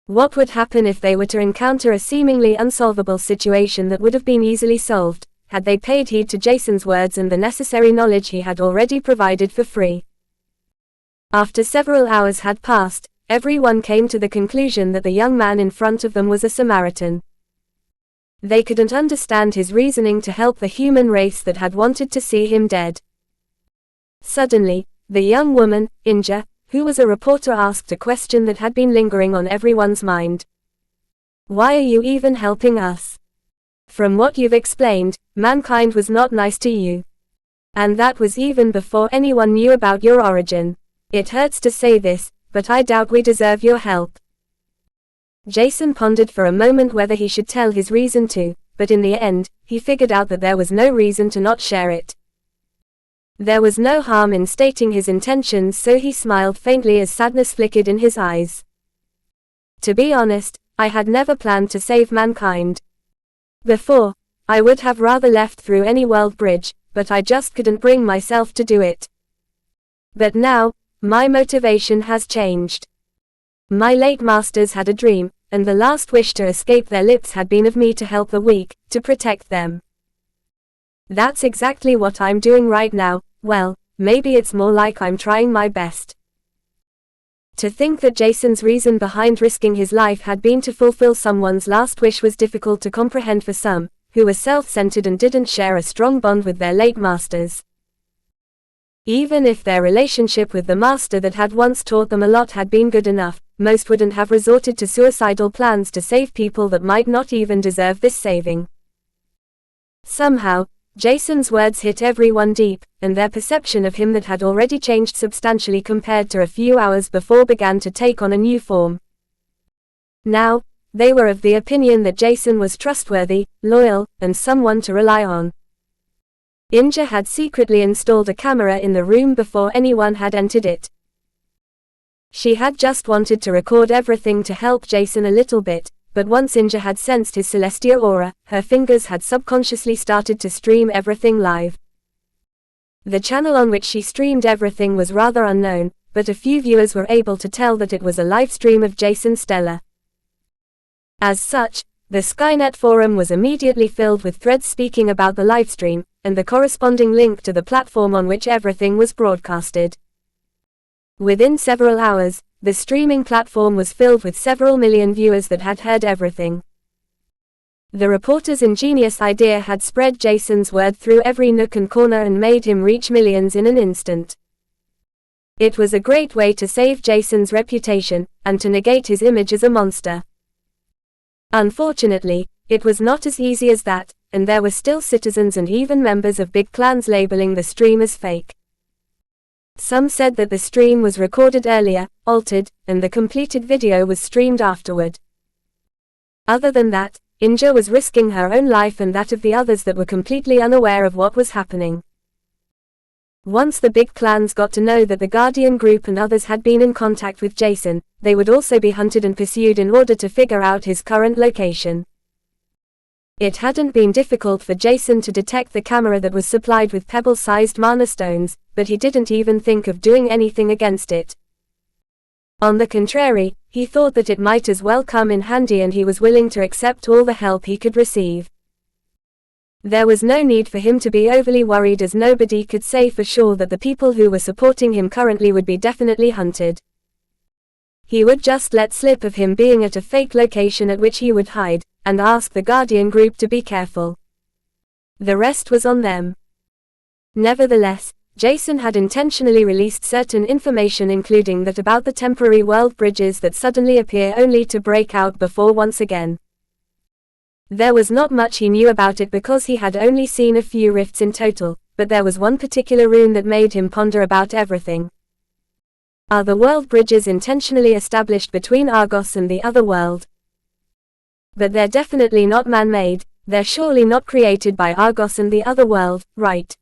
What would happen if they were to encounter a seemingly unsolvable situation that would have been easily solved, had they paid heed to Jason's words and the necessary knowledge he had already provided for free? After several hours had passed, everyone came to the conclusion that the young man in front of them was a Samaritan. They couldn't understand his reasoning to help the human race that had wanted to see him dead. Suddenly, the young woman, Inja, who was a reporter, asked a question that had been lingering on everyone's mind. "Why are you even helping us? From what you've explained, mankind was not nice to you. And that was even before anyone knew about your origin. It hurts to say this, but I doubt we deserve your help." Jason pondered for a moment whether he should tell his reason too, but in the end, he figured out that there was no reason to not share it. There was no harm in stating his intentions, so he smiled faintly as sadness flickered in his eyes. "To be honest, I had never planned to save mankind. Before, I would have rather left through any world bridge, but I just couldn't bring myself to do it. But now, my motivation has changed. My late masters had a dream, and the last wish to escape their lips had been of me to help the weak, to protect them. That's exactly what I'm doing right now. Well, maybe it's more like I'm trying my best." To think that Jason's reason behind risking his life had been to fulfill someone's last wish was difficult to comprehend for some, who were self-centered and didn't share a strong bond with their late masters. Even if their relationship with the master that had once taught them a lot had been good enough, most wouldn't have resorted to suicidal plans to save people that might not even deserve this saving. Somehow, Jason's words hit everyone deep, and their perception of him that had already changed substantially compared to a few hours before began to take on a new form. Now, they were of the opinion that Jason was trustworthy, loyal, and someone to rely on. Inja had secretly installed a camera in the room before anyone had entered it. She had just wanted to record everything to help Jason a little bit, but once Inja had sensed his celestial aura, her fingers had subconsciously started to stream everything live. The channel on which she streamed everything was rather unknown, but a few viewers were able to tell that it was a live stream of Jason Stellar. As such, the Skynet forum was immediately filled with threads speaking about the livestream, and the corresponding link to the platform on which everything was broadcasted. Within several hours, the streaming platform was filled with several million viewers that had heard everything. The reporter's ingenious idea had spread Jason's word through every nook and corner and made him reach millions in an instant. It was a great way to save Jason's reputation, and to negate his image as a monster. Unfortunately, it was not as easy as that, and there were still citizens and even members of big clans labeling the stream as fake. Some said that the stream was recorded earlier, altered, and the completed video was streamed afterward. Other than that, Inja was risking her own life and that of the others that were completely unaware of what was happening. Once the big clans got to know that the Guardian group and others had been in contact with Jason, they would also be hunted and pursued in order to figure out his current location. It hadn't been difficult for Jason to detect the camera that was supplied with pebble-sized mana stones, but he didn't even think of doing anything against it. On the contrary, he thought that it might as well come in handy and he was willing to accept all the help he could receive. There was no need for him to be overly worried as nobody could say for sure that the people who were supporting him currently would be definitely hunted. He would just let slip of him being at a fake location at which he would hide, and ask the Guardian group to be careful. The rest was on them. Nevertheless, Jason had intentionally released certain information including that about the temporary world bridges that suddenly appear only to break out before once again. There was not much he knew about it because he had only seen a few rifts in total, but there was one particular rune that made him ponder about everything. Are the world bridges intentionally established between Argos and the other world? But they're definitely not man-made, they're surely not created by Argos and the other world, right?